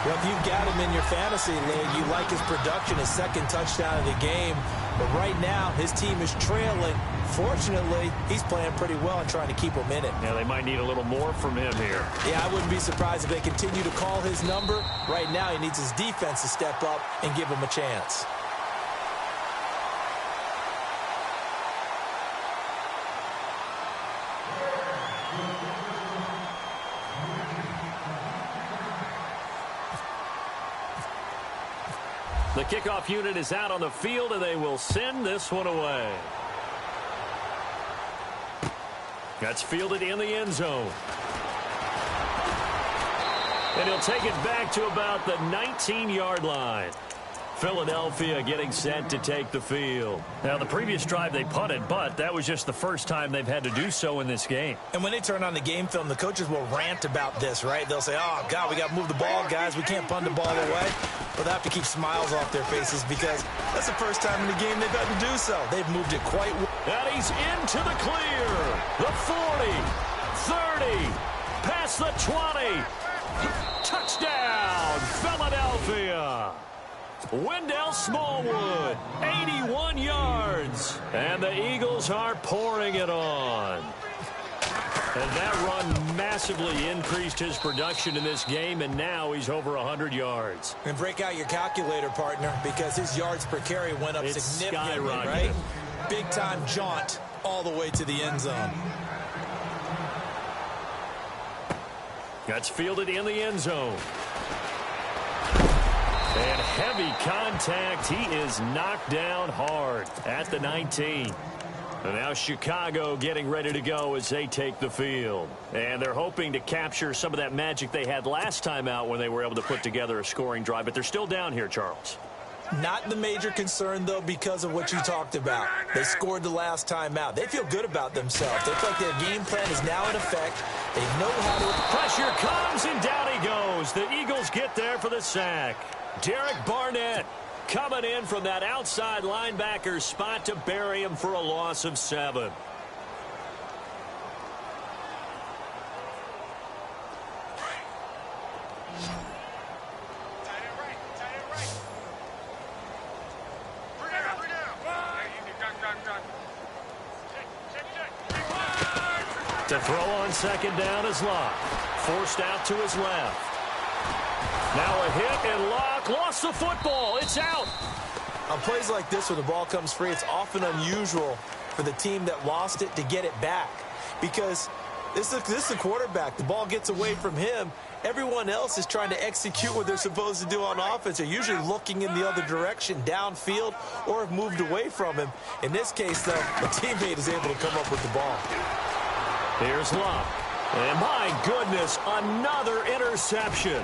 Speaker 5: Well, if you've got him in your fantasy league, you like his production, his second touchdown of the game. But right now, his team is trailing. Fortunately, he's playing pretty well and trying to keep him in it.
Speaker 4: Yeah, they might need a little more from him here.
Speaker 5: Yeah, I wouldn't be surprised if they continue to call his number. Right now, he needs his defense to step up and give him a chance.
Speaker 4: The kickoff unit is out on the field, and they will send this one away. That's fielded in the end zone. And he'll take it back to about the 19-yard line. Philadelphia getting set to take the field. Now, the previous drive they punted, but that was just the first time they've had to do so in this game.
Speaker 5: And when they turn on the game film, the coaches will rant about this, right? They'll say, oh, God, we got to move the ball, guys. We can't punt the ball away. But they have to keep smiles off their faces because that's the first time in the game they've had to do so. They've moved it quite well.
Speaker 4: And he's into the clear. The 40, 30, past the 20. Touchdown, Philadelphia. Wendell Smallwood, 81 yards. And the Eagles are pouring it on. And that run massively increased his production in this game, and now he's over 100 yards.
Speaker 5: And break out your calculator, partner, because his yards per carry went up significantly, right? Big-time jaunt all the way to the end zone.
Speaker 4: That's fielded in the end zone. And heavy contact. He is knocked down hard at the 19. And now Chicago getting ready to go as they take the field. And they're hoping to capture some of that magic they had last time out when they were able to put together a scoring drive. But they're still down here, Charles.
Speaker 5: Not the major concern, though, because of what you talked about. They scored the last time out. They feel good about themselves. They feel like their game plan is now in effect. They know how to...
Speaker 4: Pressure comes, and down he goes. The Eagles get there for the sack. Derek Barnett coming in from that outside linebacker spot to bury him for a loss of 7. To throw on second down is Locke. Forced out to his left. Now a hit, and Locke lost the football. It's out.
Speaker 5: On plays like this, when the ball comes free, it's often unusual for the team that lost it to get it back. Because this is the quarterback. The ball gets away from him. Everyone else is trying to execute what they're supposed to do on offense. They're usually looking in the other direction, downfield, or have moved away from him. In this case, though, the teammate is able to come up with the ball.
Speaker 4: Here's Locke. And my goodness, another interception.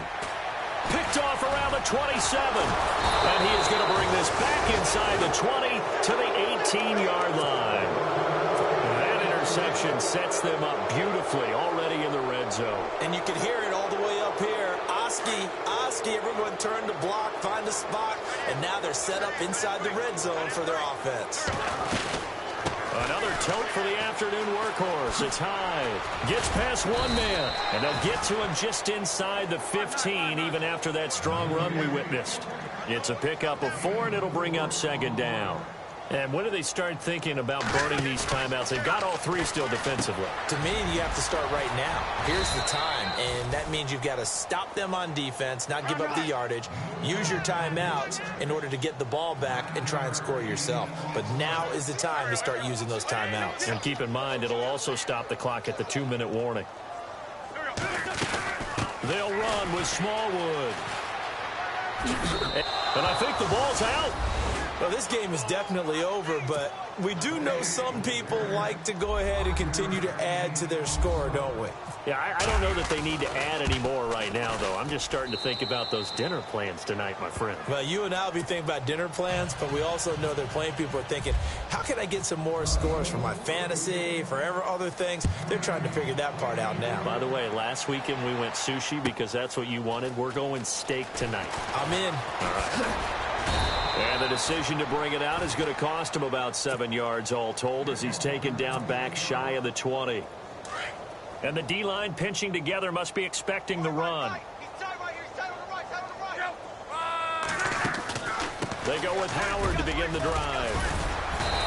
Speaker 4: Picked off around the 27. And he is going to bring this back inside the 20 to the 18-yard line. That interception sets them up beautifully already in the red zone.
Speaker 5: And you can hear it all the way up here. Oski, everyone turned to block, find a spot, and now they're set up inside the red zone for their offense.
Speaker 4: Another tote for the afternoon workhorse. It's Hyde. Gets past one man, and they'll get to him just inside the 15, even after that strong run we witnessed. It's a pickup of 4, and it'll bring up second down. And when do they start thinking about burning these timeouts? They've got all 3 still defensively.
Speaker 5: To me, you have to start right now. Here's the time, and that means you've got to stop them on defense, not give up the yardage, use your timeouts in order to get the ball back and try and score yourself. But now is the time to start using those timeouts.
Speaker 4: And keep in mind, it'll also stop the clock at the 2-minute warning. They'll run with Smallwood. And I think the ball's out.
Speaker 5: Well, this game is definitely over, but we do know some people like to go ahead and continue to add to their score, don't we?
Speaker 4: Yeah, I don't know that they need to add any more right now, though. I'm just starting to think about those dinner plans tonight, my friend.
Speaker 5: Well, you and I will be thinking about dinner plans, but we also know that playing people are thinking, how can I get some more scores for my fantasy, for other things? They're trying to figure that part out now.
Speaker 4: By the way, last weekend we went sushi because that's what you wanted. We're going steak tonight.
Speaker 5: I'm in.
Speaker 4: All right. And the decision to bring it out is going to cost him about 7 yards all told as he's taken down back shy of the 20. And the D-line pinching together must be expecting the run. They go with Howard to begin the drive.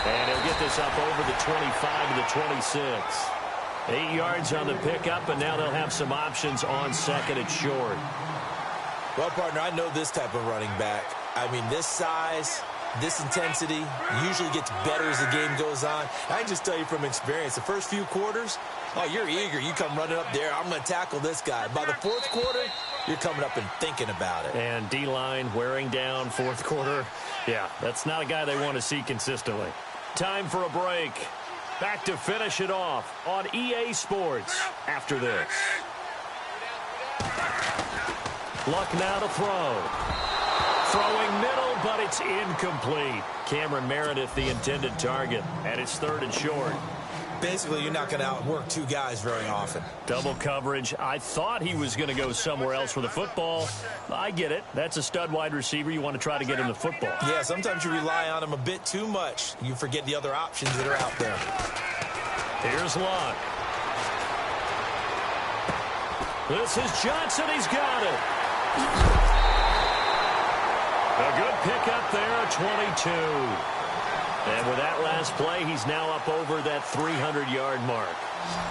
Speaker 4: And he'll get this up over the 25 to the 26. 8 yards on the pickup, and now they'll have some options on second and short.
Speaker 5: Well, partner, I know this type of running back. I mean, this size, this intensity usually gets better as the game goes on. I can just tell you from experience, the first few quarters, oh, you're eager. You come running up there. I'm going to tackle this guy. By the fourth quarter, you're coming up and thinking about it.
Speaker 4: And D-line wearing down fourth quarter. Yeah, that's not a guy they want to see consistently. Time for a break. Back to finish it off on EA Sports after this. Luck now to throw. Throwing middle, but it's incomplete. Cameron Meredith, the intended target, and it's third and short.
Speaker 5: Basically, you're not going to outwork 2 guys very often.
Speaker 4: Double coverage. I thought he was going to go somewhere else for the football. I get it. That's a stud wide receiver. You want to try to get him the football.
Speaker 5: Yeah, sometimes you rely on him a bit too much. You forget the other options that are out there.
Speaker 4: Here's Luck. This is Johnson. He's got it. A good pickup there, 22. And with that last play, he's now up over that 300-yard mark.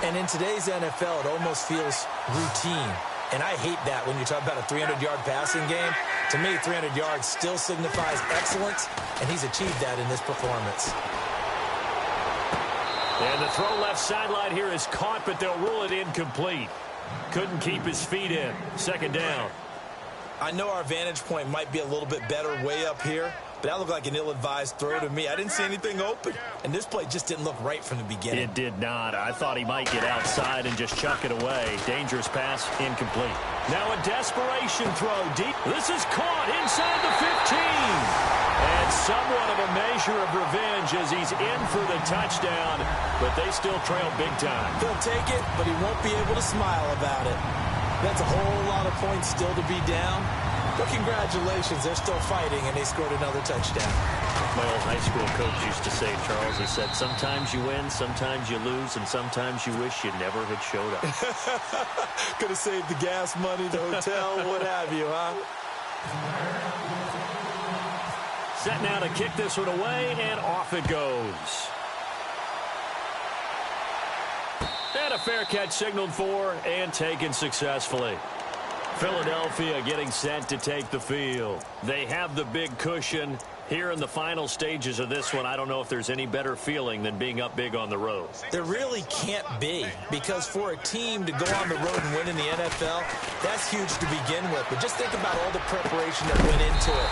Speaker 5: And in today's NFL, it almost feels routine. And I hate that when you talk about a 300-yard passing game. To me, 300 yards still signifies excellence, and he's achieved that in this performance.
Speaker 4: And the throw left sideline here is caught, but they'll rule it incomplete. Couldn't keep his feet in. Second down.
Speaker 5: I know our vantage point might be a little bit better way up here, but that looked like an ill-advised throw to me. I didn't see anything open, and this play just didn't look right from the beginning.
Speaker 4: It did not. I thought he might get outside and just chuck it away. Dangerous pass, incomplete. Now a desperation throw deep. This is caught inside the 15. And somewhat of a measure of revenge as he's in for the touchdown, but they still trail big time.
Speaker 5: He'll take it, but he won't be able to smile about it. That's a whole lot of points still to be down. But congratulations, they're still fighting, and they scored another touchdown.
Speaker 4: My old high school coach used to say, Charles, he said, sometimes you win, sometimes you lose, and sometimes you wish you never had showed up.
Speaker 5: Could have saved the gas money, the hotel, what have you, huh?
Speaker 4: Set now to kick this one away, and off it goes. And a fair catch signaled for and taken successfully. Philadelphia getting set to take the field. They have the big cushion. Here in the final stages of this one, I don't know if there's any better feeling than being up big on the road.
Speaker 5: There really can't be, because for a team to go on the road and win in the NFL, that's huge to begin with. But just think about all the preparation that went into it.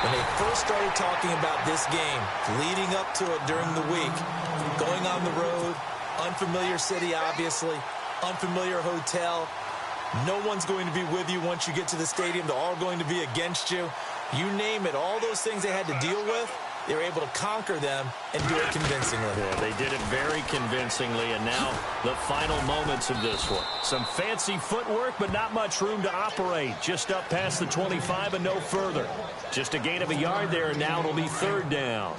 Speaker 5: When they first started talking about this game, leading up to it during the week, going on the road, unfamiliar city, obviously, unfamiliar hotel. No one's going to be with you once you get to the stadium. They're all going to be against you. You name it, all those things they had to deal with, they were able to conquer them and do it convincingly.
Speaker 4: Yeah, they did it very convincingly, and now the final moments of this one. Some fancy footwork, but not much room to operate. Just up past the 25 and no further. Just a gain of a yard there, and now it'll be third down.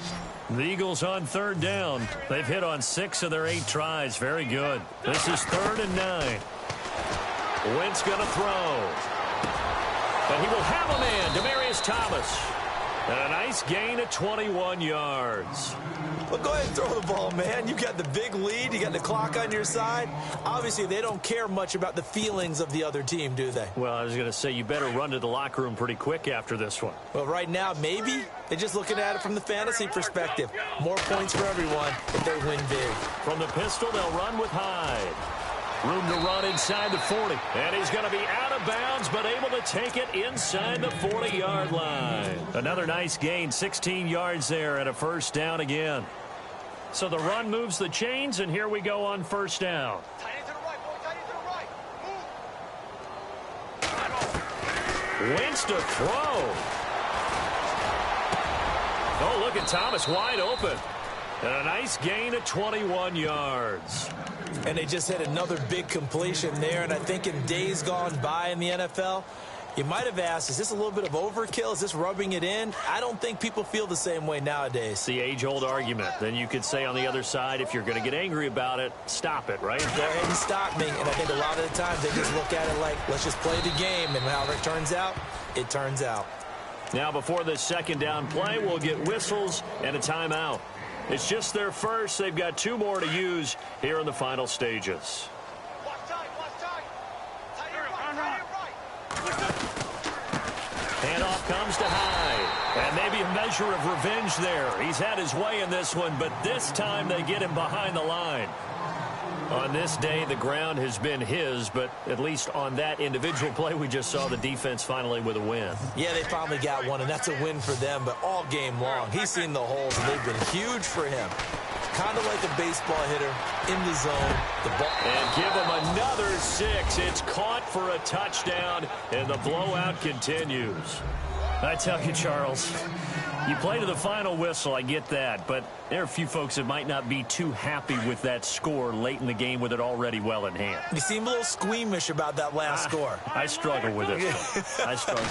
Speaker 4: The Eagles on third down. They've hit on 6 of their 8 tries. Very good. This is 3rd and 9. Wentz going to throw. But he will have a man, Demaryius Thomas. And a nice gain of 21 yards.
Speaker 5: Well, go ahead and throw the ball, man. You got the big lead. You got the clock on your side. Obviously, they don't care much about the feelings of the other team, do they?
Speaker 4: Well, I was going to say, you better run to the locker room pretty quick after this one.
Speaker 5: Well, right now, maybe. They're just looking at it from the fantasy perspective. More points for everyone if they win big.
Speaker 4: From the pistol, they'll run with Hyde. Room to run inside the 40. And he's going to be out of bounds, but able to take it inside the 40-yard line. Another nice gain, 16 yards there, and a first down again. So the run moves the chains, and here we go on first down. Wentz to throw. Oh, look at Thomas wide open. And a nice gain of 21 yards.
Speaker 5: And they just hit another big completion there. And I think in days gone by in the NFL, you might have asked, is this a little bit of overkill? Is this rubbing it in? I don't think people feel the same way nowadays.
Speaker 4: It's the age-old argument. Then you could say on the other side, if you're going to get angry about it, stop it, right?
Speaker 5: Go ahead and stop me. And I think a lot of the times they just look at it like, let's just play the game. And however it turns out, it turns out.
Speaker 4: Now before this second down play, we'll get whistles and a timeout. It's just their first. They've got 2 more to use here in the final stages. Handoff comes to Hyde. And maybe a measure of revenge there. He's had his way in this one, but this time they get him behind the line. On this day, the ground has been his, but at least on that individual play, we just saw the defense finally with a win.
Speaker 5: Yeah, they finally got one, and that's a win for them, but all game long, he's seen the holes, and they've been huge for him. Kind of like a baseball hitter in the zone. The ball.
Speaker 4: And give him another 6. It's caught for a touchdown, and the blowout continues. I tell you, Charles, you play to the final whistle, I get that, but there are a few folks that might not be too happy with that score late in the game with it already well in hand.
Speaker 5: You seem a little squeamish about that last score.
Speaker 4: I struggle with it. I struggle.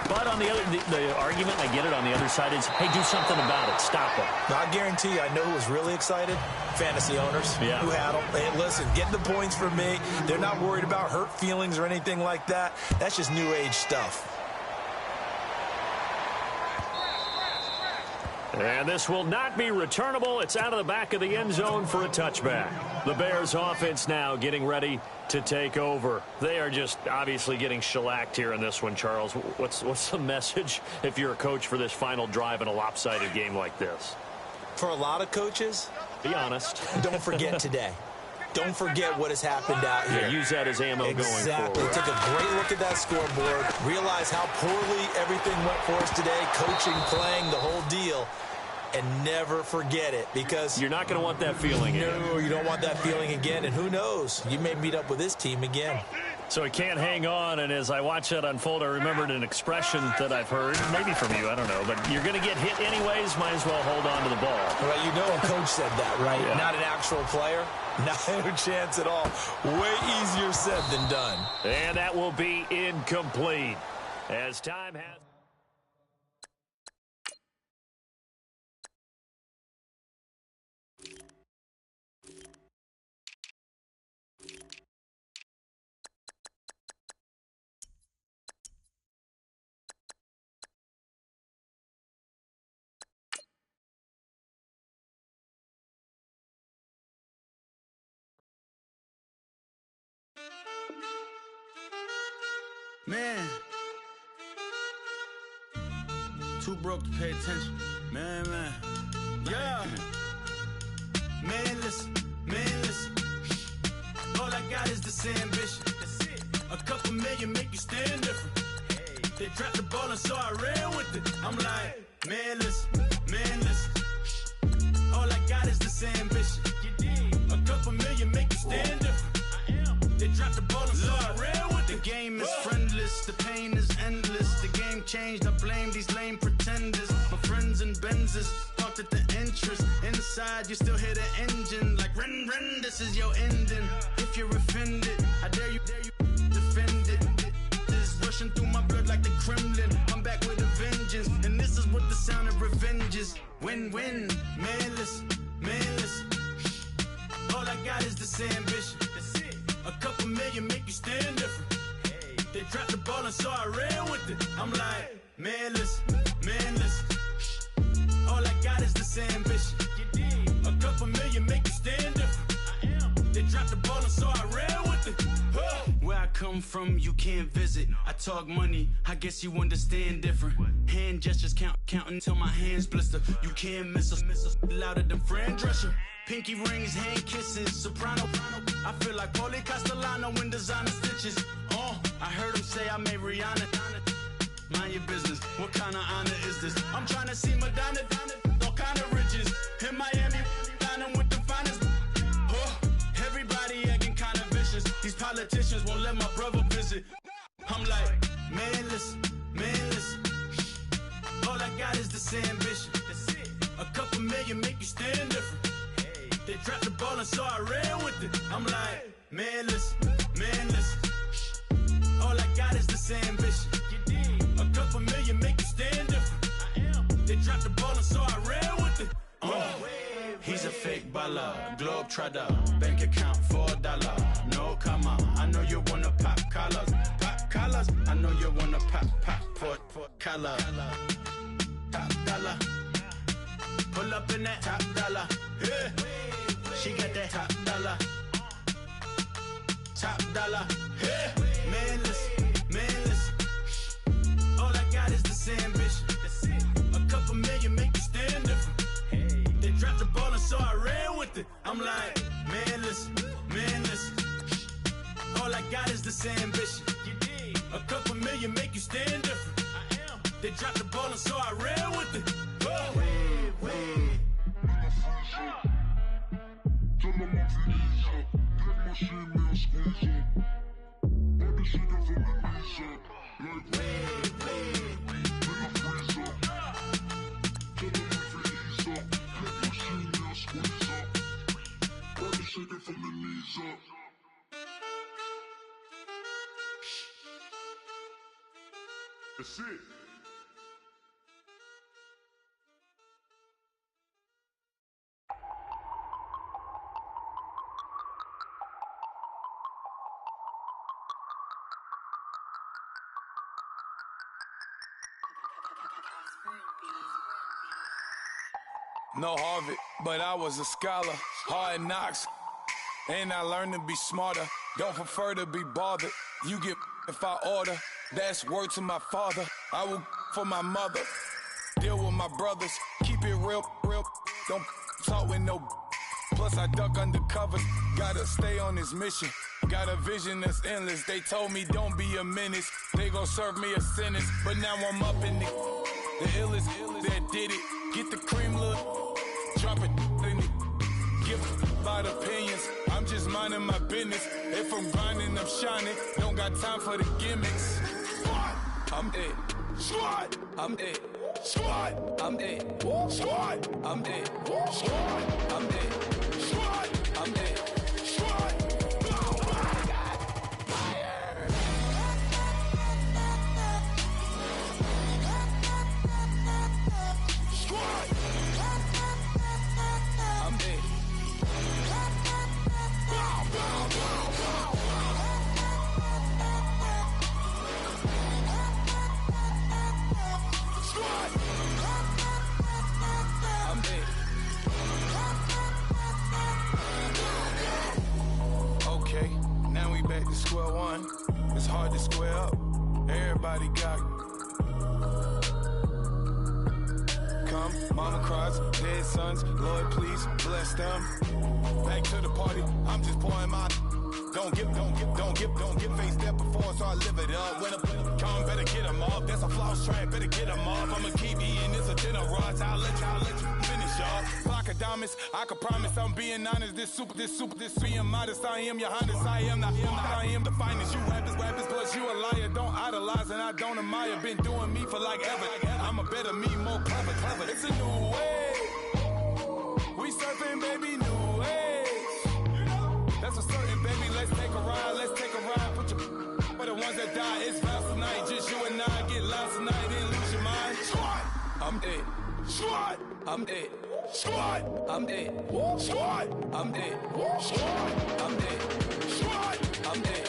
Speaker 4: But on the other, the argument, I get it, on the other side is, hey, do something about it. Stop it.
Speaker 5: Now, I guarantee you, I know who was really excited. Fantasy owners who had them. Hey, listen, get the points for me. They're not worried about hurt feelings or anything like that. That's just new age stuff.
Speaker 4: And this will not be returnable. It's out of the back of the end zone for a touchback. The Bears offense now getting ready to take over. They are just obviously getting shellacked here in this one, Charles. What's the message if you're a coach for this final drive in a lopsided game like this?
Speaker 5: For a lot of coaches,
Speaker 4: be honest.
Speaker 5: Don't forget today. Don't forget what has happened out here.
Speaker 4: Yeah, use that as ammo going forward.
Speaker 5: Exactly. Take a great look at that scoreboard. Realize how poorly everything went for us today. Coaching, playing, the whole deal. And never forget it, because
Speaker 4: you're not going to want that feeling again.
Speaker 5: No, you don't want that feeling again. And who knows? You may meet up with this team again.
Speaker 4: So he can't hang on, and as I watch that unfold, I remembered an expression that I've heard, maybe from you, I don't know, but you're going to get hit anyways, might as well hold on to the ball.
Speaker 5: Well, you know a coach said that, right?
Speaker 4: Yeah.
Speaker 5: Not an actual player. No chance at all. Way easier said than done.
Speaker 4: And that will be incomplete as time has...
Speaker 6: Man, too broke to pay attention. Man. Yeah. Man, listen. All I got is this ambition. That's it. A couple million make you stand different. Hey. They dropped the ball and so I ran with it. I'm like, man, listen. All I got is this ambition. A couple million make you stand different. They changed, I blame these lame pretenders. My friends and Benzes parked at the entrance. Inside, you still hear the engine. Like, rin, rin, this is your ending. If you're offended, I dare you defend it. This rushing through my blood like the Kremlin. I'm back with a vengeance. And this is what the sound of revenge is. Win-win, manless. All I got is this ambition. A couple million make you stand different. They dropped the ball and so I ran with it. I'm like, manless. All I got is this ambition. A couple million make you stand different. They dropped the ball and so I ran with it. Where I come from, you can't visit. I talk money, I guess you understand different. Hand gestures counting till my hands blister. You can't miss us louder than Fran Drescher. Pinky rings, hand kisses, soprano. I feel like Paulie Castellano in designer stitches. I heard him say I made Rihanna. Mind your business, what kind of honor is this? I'm trying to see Madonna, all kind of riches. In Miami, dining with the finest. Everybody acting kind of vicious. These politicians won't let my brother visit. I'm like, manless. All I got is this ambition. A couple million make you stand different. They dropped the ball and so I ran with it. I'm like, manless. All I got is this ambition. A couple million make you stand different. They dropped the ball and so I ran with it. He's a fake baller, globe trotter, bank account $4. No comma, I know you wanna pop collars. I know you wanna pop collar. Top dollar, pull up in that top dollar. Yeah. She got that top dollar. Yeah. Manless. All I got is this ambition. A couple million make you stand different. They dropped the ball and so I ran with it. I'm like, manless. All I got is this ambition. A couple million make you stand different. They dropped the ball and so I ran with it.
Speaker 7: Tell them I'm Felicia, get my shit, man, squeeze up. Body shaking from the knees up. Like, bring a freeze up. Tell them I'm Felicia, get my shit, man, squeeze up. Body shaking from the knees up. That's it.
Speaker 8: No Harvard, but I was a scholar. Hard knocks, and I learned to be smarter. Don't prefer to be bothered. You get if I order. That's word to my father. I will for my mother. Deal with my brothers. Keep it real. Don't talk with no. Plus I duck undercover. Gotta stay on this mission. Got a vision that's endless. They told me don't be a menace. They gon' serve me a sentence. But now I'm up in the illest that did it. Get the cream look. Drop it in it. Give about opinions. I'm just minding my business. If I'm grinding, I'm shining. Don't got time for the gimmicks. I'm it. Squad. I'm it. Squad. I'm it. Squad. I'm it. Squad. I'm it. Squad. I'm it. Squad. Square one, it's hard to square up. Everybody got come, mama cries, dead sons. Lord, please bless them. Back to the party, I'm just pouring my. Don't get faced there before, so I live it up. When I come, better get them off. That's a floss track, better get them off. I'ma keep eating, it's a dinner rush. I'll let you finish off. Clock it diamonds. I can promise I'm being honest. This being modest. I am your highness. I am the finest. You rappers, plus you a liar. Don't idolize and I don't admire. Been doing me for like ever. I'm a better me, more clever. It's a new way. We surfing, baby, new age. That's a certain, baby. Let's take a ride. Put your for the ones that die. It's vows tonight. Just you and I get lost tonight. Then lose your mind. I'm dead. I'm dead. I'm dead. I'm dead. I'm dead. I'm dead.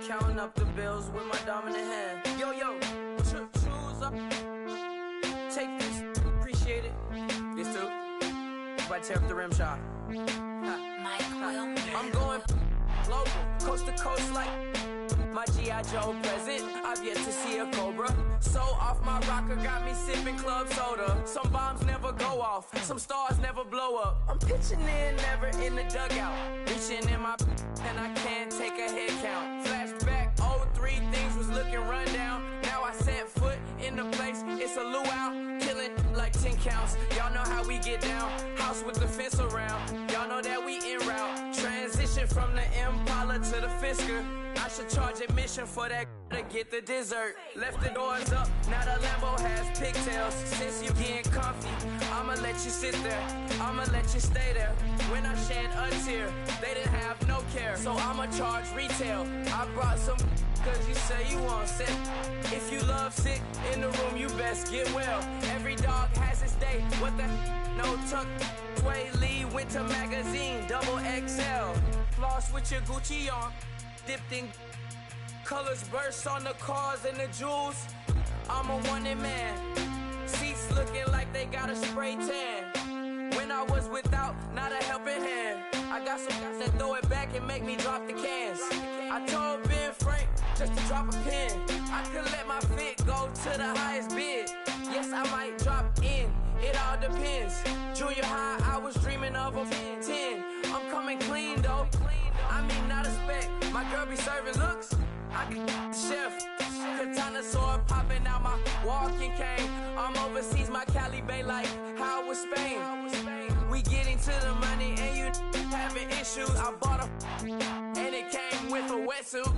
Speaker 9: Counting up the bills with my dominant hand. Yo, choose up. Take this, appreciate it. This too. About to tear up the rim shot. I'm going global, coast to coast like my G.I. Joe present. I've yet to see a Cobra. So off my rocker, got me sipping club soda. Some bombs never go off, some stars never blow up. I'm pitching in, never in the dugout. Reaching in my and I can't take a head count. Flashback, 03, things was looking run down. Now I set foot in the place, it's a luau. Killing like 10 counts, y'all know how we get down. House with the fence around, y'all know that we en route. Transition from the Impala to the Fisker. I should charge admission for that to get the dessert. Left the doors up, now the Lambo has pigtails. Since you getting comfy, I'ma let you sit there, I'ma let you stay there. When I shed a tear, they didn't have no care, so I'ma charge retail. I brought some cause you say you want sick. If you love sick in the room, you best get well. Every dog has its day, what the no tuck. Sway Lee, Winter Magazine, double XL. Floss with your Gucci on, dipped in colors burst on the cars and the jewels. I'm a wanted man. Seats looking like they got a spray tan. When I was without, not a helping hand. I got some guys that throw it back and make me drop the cans. I told Ben Frank just to drop a pin. I could let my fit go to the highest bid. Yes, I might drop in, it all depends. Junior high, I was dreaming of a 10. I'm coming clean though. I mean, not a spec. My girl be serving looks. I can the chef. Katana sword popping out my walking cane. I'm overseas, my Cali Bay life. How was Spain? We getting to the money and you having issues. I bought a and it came with a wetsuit.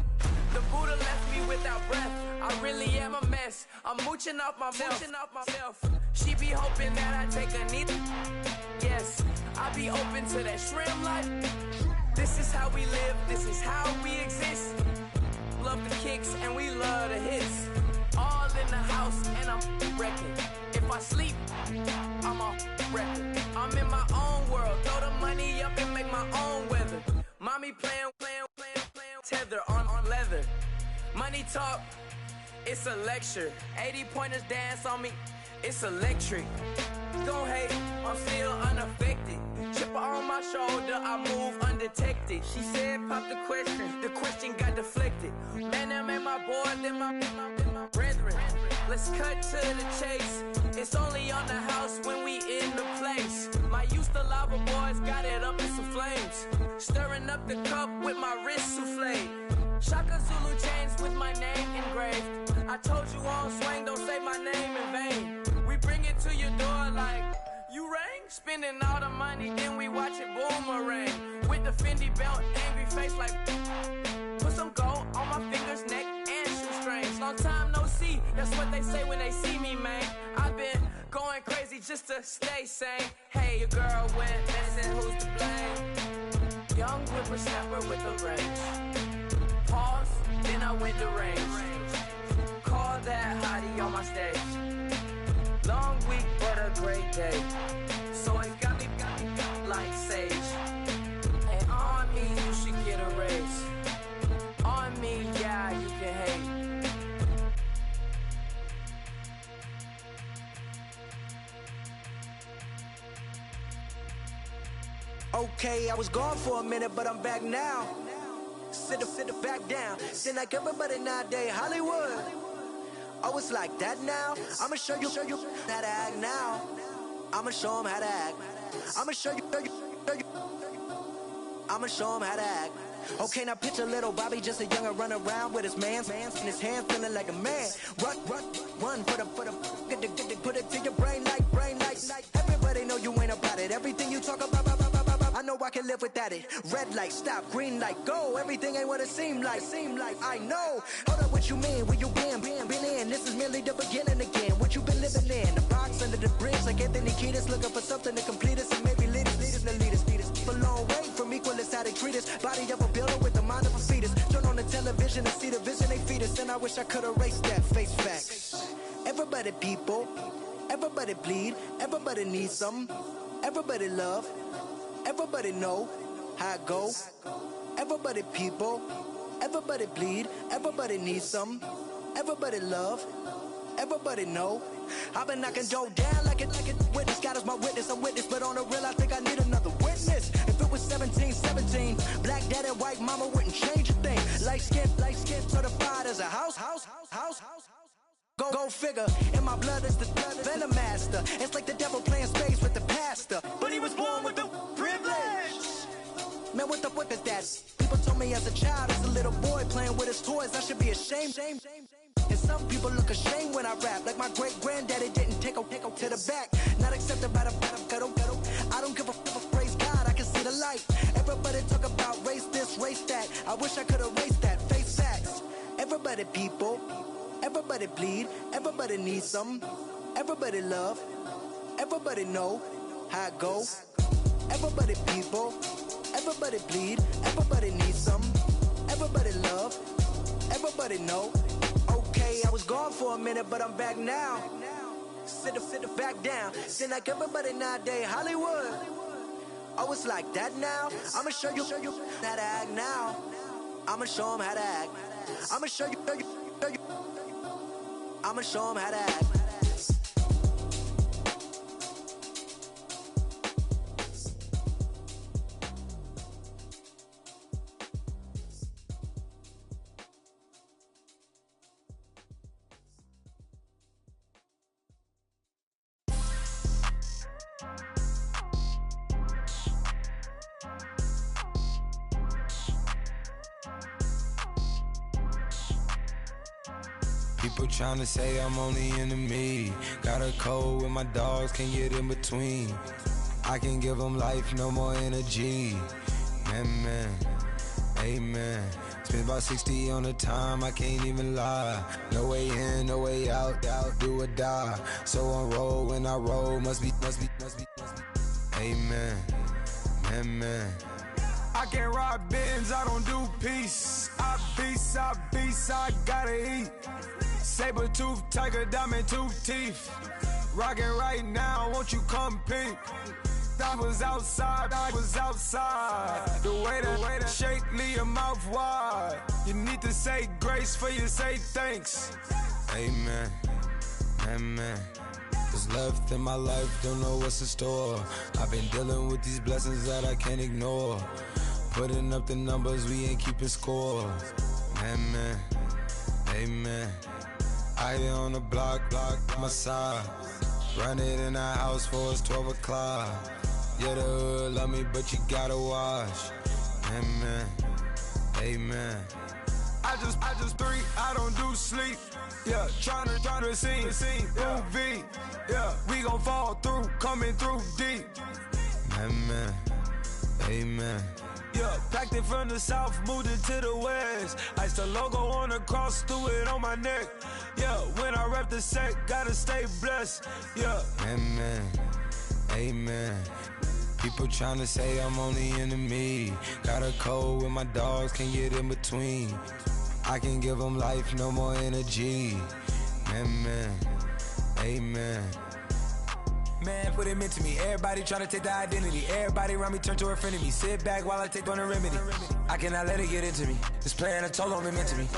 Speaker 9: The Buddha left me without breath. I really am a mess. I'm mooching off myself. She be hoping that I take a knee. Yes, I be open to that shrimp life. This is how we live, this is how we exist. Love the kicks and we love the hits. All in the house and I'm wrecking. If I sleep, I'm off record. I'm in my own world, throw the money up and make my own weather. Mommy playing, tether on leather. Money talk, it's a lecture. 80 pointers dance on me, it's electric. Don't hate, I'm still unaffected. Chipper on my shoulder, I move undetected. She said, pop the question got deflected. Man, that made my boy, then my brethren. Let's cut to the chase. It's only on the house when we in the place. My used to lava boys got it up in some flames. Stirring up the cup with my wrist souffle. Shaka Zulu chains with my name engraved. I told you money, then we watch it boomerang. With the Fendi belt, angry face like put some gold on my fingers, neck, and shoestrings. Long time no see, that's what they say when they see me, man. I've been going crazy just to stay sane. Hey, your girl went missing, who's to blame? Young whippersnapper with a range. Pause, then I went to range. Call that hottie on my stage. Long week, but a great day. So it got me like sage. And on me, you should get a raise. On me, yeah, you can hate.
Speaker 10: Okay, I was gone for a minute, but I'm back now. Sit back down. Seem like everybody nowadays, Hollywood. Oh, it's like that now? I'ma show you how to act now. I'ma show them how to act. I'ma show you. I'ma show them how to act. Okay, now picture little Bobby, just a younger run around with his man's in his hand, feeling like a man. Run for the put it to your brain like. Everybody know you ain't about it. Everything you talk about, I know I can live without it. Red light, stop, green light, go. Everything ain't what it seem like. I know. Hold up, what you mean? Where you been in? This is merely the beginning again. What you been living in? The box under the bridge, like Anthony Kiedis, looking for something to complete us and maybe lead us. A long way from equal is how they treat us. Body of a builder with the mind of a fetus. Turn on the television and see the vision they feed us. And I wish I could erase that face facts. Everybody people, everybody bleed, everybody needs something. Everybody love, everybody know how it go. Everybody people, everybody bleed, everybody needs something. Everybody love, everybody know. I've been knocking dough down like it witness. God is my witness, I'm witness, but on the real I think I need another witness. If it was 17, black dad and white mama wouldn't change a thing. Light skin certified as a house. Go figure, in my blood is the venom master. It's like the devil playing space with the pastor, but he was born with the privilege. Man, what is that? People told me as a child, as a little boy playing with his toys, I should be ashamed. And some people look ashamed when I rap, like my great-granddaddy didn't take to the back. Not accepted by the ghetto. I don't give a praise God, I can see the light. Everybody talk about race this, race that. I wish I could erase that, face facts. Everybody people, everybody bleed, everybody needs something. Everybody love, everybody know how it go. Everybody people, everybody bleed, everybody needs something. Everybody love, everybody know. Okay, I was gone for a minute, but I'm back now. Sit back down. Seem like everybody nowadays, Hollywood. Oh, it's like that now? I'ma show you how to act now. I'ma show them how to act. I'ma show you. I'ma show them how to act.
Speaker 11: People tryna say I'm only enemy. Got a code with my dogs, can't get in between. I can give them life, no more energy. Man, amen. Spent about 60 on the time, I can't even lie. No way in, no way out, do or die. So on roll, when I roll, must be. Amen, man. I can't ride Benz, I don't do peace. I beast, I gotta eat. Saber tooth, tiger, diamond tooth teeth. Rockin' right now, won't you come peep? I was outside. The way that shake, leave your mouth wide. You need to say grace for you say thanks. Amen. What's left in my life, don't know what's in store. I've been dealing with these blessings that I can't ignore. Putting up the numbers, we ain't keeping score. Amen. I here on the block, my side. Run it in the house for it's 12 o'clock. Yeah, the hood love me, but you gotta watch. Amen. I just three, I don't do sleep. Yeah, tryna see movie. Yeah, we gon' fall through, coming through deep. Amen. Amen.
Speaker 12: Yeah, packed it from the south, moved it to the west. Iced the logo on the cross, threw it on my neck. Yeah, when I rep the set, gotta stay blessed. Yeah.
Speaker 11: Amen. Amen. People tryna say I'm on the enemy. Got a code with my dogs, can't get in between. I can give them life, no more energy. Amen. Amen.
Speaker 12: Man, put him into me. Everybody tryna take the identity. Everybody around me turn to a friend of me. Sit back while I take on the remedy. I cannot let it get into me. This playing a toll on me, meant to me.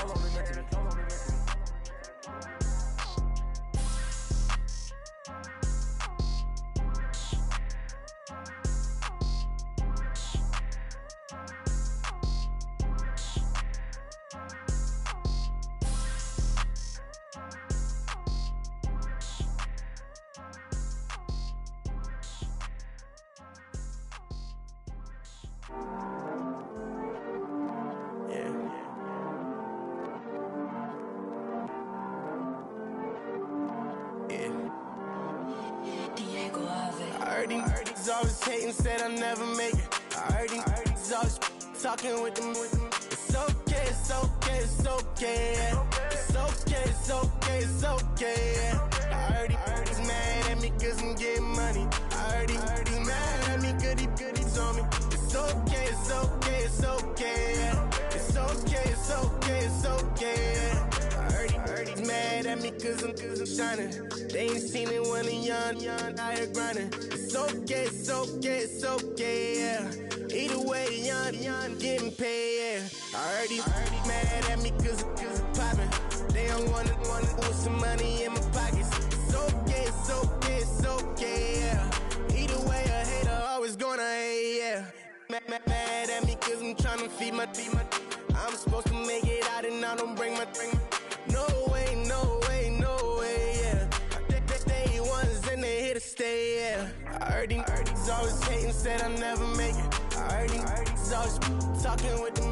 Speaker 13: Always hating, said I'll never make it. I heard he's always talking with them. It's okay, it's okay, it's okay. It's okay, it's okay, it's okay. I heard he's mad at me cause I'm getting money. I heard he's mad at me cause he's on me. It's okay, it's okay, it's okay. It's okay, it's okay, it's okay. I heard he's mad at me cause I'm shining. They ain't seen it when I'm young, out here grinding. It's okay, it's okay, it's okay, yeah. Either way, young, getting paid, yeah. I heard he's mad at me cause I'm poppin'. They don't wanna put some money in my pockets. It's okay, it's okay, it's okay, yeah. Either way, a hater always gonna hate, yeah. Mad at me cause I'm tryna feed my I'm supposed to make it out and I don't bring my No way, no way, no way, yeah. Day ones and they here to stay, yeah. I heard he's always hating, said I'll never make it. I heard he's always talking with them.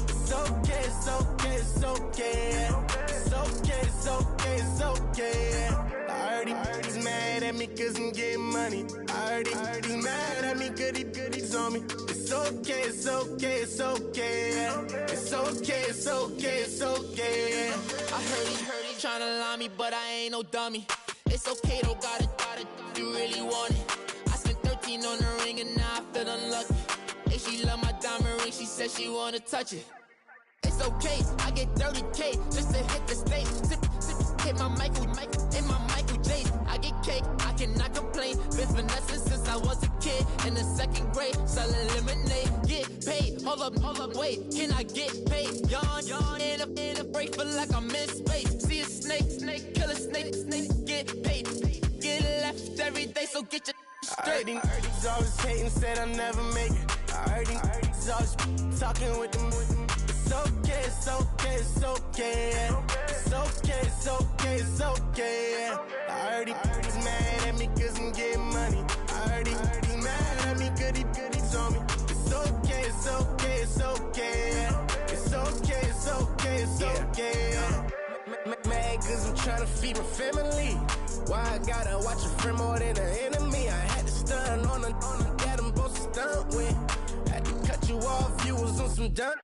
Speaker 13: It's okay, it's okay, it's okay, yeah. It's okay, it's okay, it's okay, yeah. I heard he's mad at me cause I'm getting money. I heard he's mad at me cause he's on me. It's okay, it's okay, it's okay, yeah. It's okay, it's okay, it's okay, yeah.
Speaker 14: I heard he tryna lie me, but I ain't no dummy. It's okay though, got it, you really want it. I spent 13 on the ring and now I feel unlucky. Hey, she love my diamond ring, she said she wanna touch it. It's okay, I get 30K just to hit the stage. Sip, hit my Michael, in my Michael J's. I get cake, I cannot complain. Been finessing since I was a kid in the 2nd grade. Selling lemonade, get paid. Hold up, wait, can I get paid? Yawn, in a break, feel like I'm in space. See a snake, kill a snake, get paid. Get left every day, so get your straight.
Speaker 13: I heard he's always hating, said I'll never make it. I heard he's always talking with them. It's okay, it's okay, it's okay, yeah. It's okay, it's okay, it's okay, yeah. I heard he's mad at me cause I'm getting money. I heard he's mad at me cause he's on me. It's okay, it's okay, it's okay, yeah. It's okay, it's okay, it's okay, yeah. Mad cause I'm tryna feed my family. Why I gotta watch a friend more than an enemy? I had to stun on the got them both to stunt with. Had to cut you off, you was on some dun.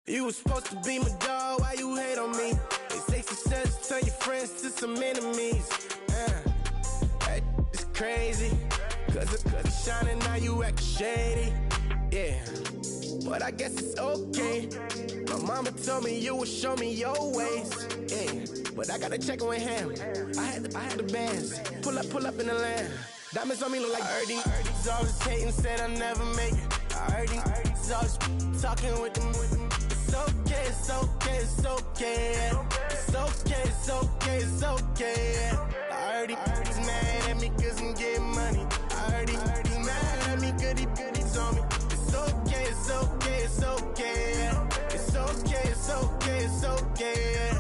Speaker 13: You was supposed to be my dog, why you hate on me? They say success turn your friends to some enemies. That is crazy. Cause it's shining, now you act shady. Yeah, but I guess it's okay. My mama told me you would show me your ways. Yeah, but I gotta check with him. I had the bands. Pull up in the land. Diamonds on me look like I heard he's always hating, said I'll never make it. I heard he's always talking with them. It's okay, it's okay, it's okay, yeah. It's okay, it's okay, it's okay, yeah. I heard he's mad at me cause I'm getting money. I heard he's mad at me cause he's on me. It's okay, it's okay, it's okay, yeah. It's okay, it's okay, it's okay, yeah.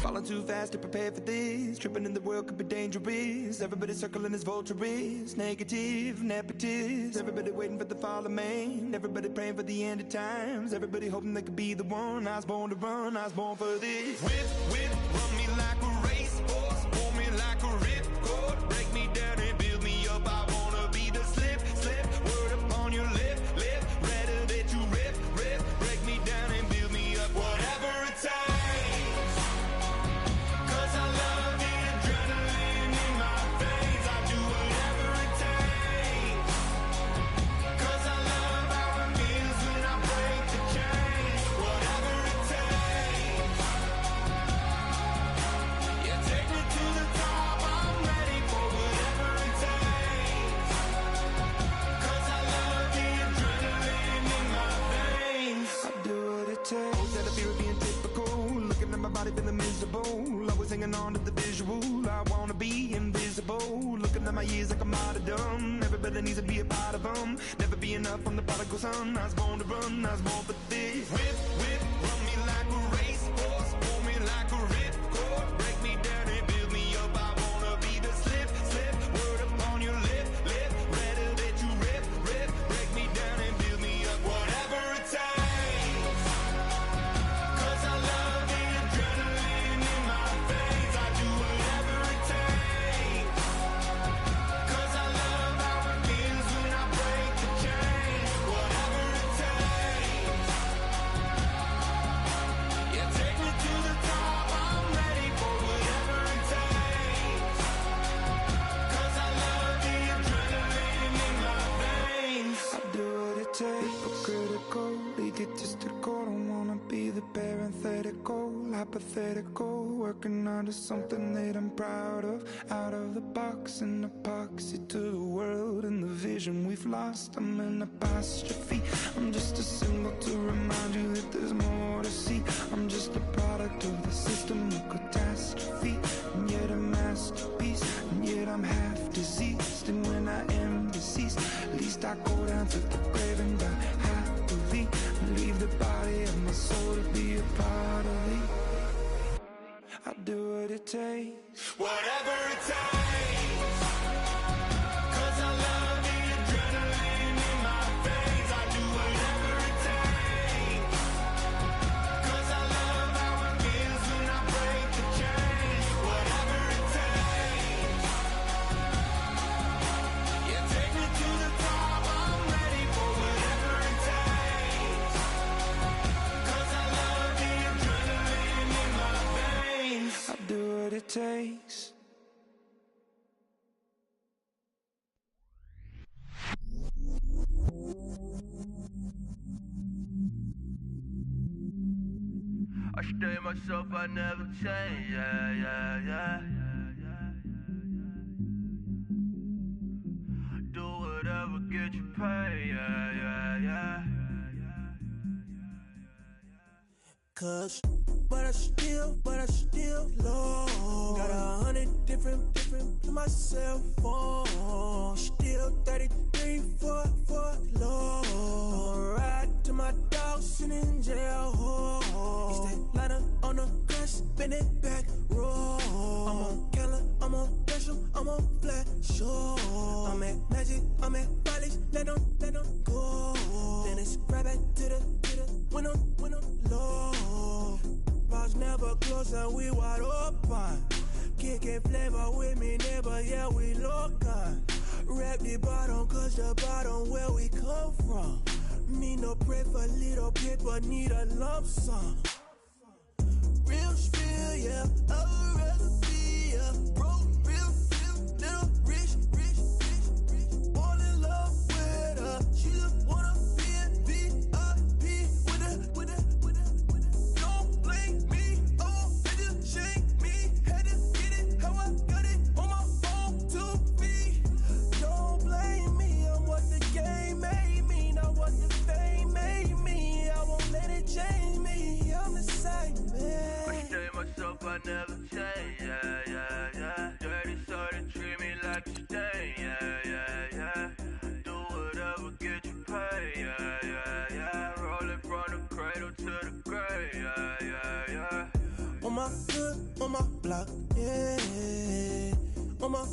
Speaker 11: Falling too fast to prepare for this. Tripping in the world could be dangerous. Everybody circling as vultures. Negative, nepotist. Everybody waiting for the fall of man. Everybody praying for the end of times. Everybody hoping they could be the one. I was born to run, I was born for this. Whip, run me like a racehorse. Pull me like a ripcord. Break me down and build me up. I wanna be the slip. Word upon your lip. Rather that you rip. Break me down and build me up. Whatever it takes. Feeling miserable, always hanging on to the visual. I wanna be invisible, looking at my years like I'm martyrdom. Everybody needs to be a part of them. Never be enough from the prodigal son. I was born to run, I was born for this. Whip, run me like a racehorse. Pull me like a ripcord. Break me down and build me up. I wanna be the slip. Word upon your lip. Rather that you rip. Break me down and build me up. Whatever it takes. Egotistical, don't wanna be the parenthetical, hypothetical, working under something that I'm proud of. Out of the box, an epoxy to the world and the vision we've lost. I'm an apostrophe, I'm just a symbol to remind you that there's more to see. I'm just a product of the system of catastrophe, and yet a masterpiece, and yet I'm half diseased. And when I am deceased, at least I go down to the grave and die happily, and leave the body of my soul to be a part of me. I do what it takes, whatever it takes. Cause I love the adrenaline in my veins. I do whatever it takes. Cause I love how it feels when I break the chains. Whatever it takes. Yeah, take me to the top. I'm ready for whatever it takes. Cause I love the adrenaline in my veins. I do what it takes.
Speaker 15: I stay myself, I never change, yeah. Do whatever, get you paid, yeah.
Speaker 13: Cause, but I still low. Got 100 different to my cell phone. Still 33 for low. I'ma ride to my dog sitting in jail. He's that liner on the grass, spin it back, roll. I'm on Keller, I'm on Gresham, I'm on Flat Shore. I'm at Magic, I'm at Follies, let them go. Then it's right back to the window low. Bars never close and we wide open. Kicking flavor with me, neighbor, yeah, we local. Rap the bottom, cause the bottom where we come from. Me no pray for little paper, need a lump sum. Real spill, yeah, I'd rather be, yeah. Broke, real, little rich. All in love with her, she just wanna be in VIP with her. Don't blame me, oh, they just shame me. Had to get it, how I got it, on my phone, 2 feet. Don't blame me, I'm what the game made me, not what the fame made me. I won't let it change me, I'm the same man.
Speaker 15: I stay myself, I never change, yeah. Dirty soda, treat me like a stain, yeah. Do whatever, get you paid, yeah. Rolling from the cradle to the grave, yeah. On
Speaker 13: my hood, on my block, yeah. On my,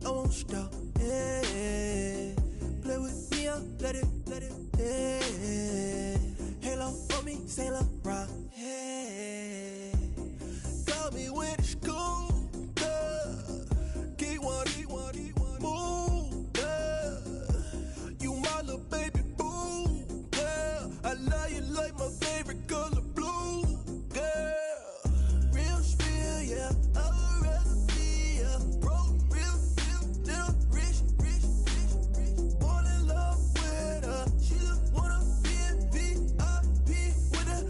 Speaker 13: I won't stop, yeah. Play with me, I'll let it, yeah. Halo on me, Saint Laurent, yeah. Got me with the school, keep one, move, you my little baby boo, girl. I love you like my favorite color blue, girl. Real spill, yeah, a recipe, yeah. Broke, real, little rich. Fall in love with her, she just wanna be in VIP with her.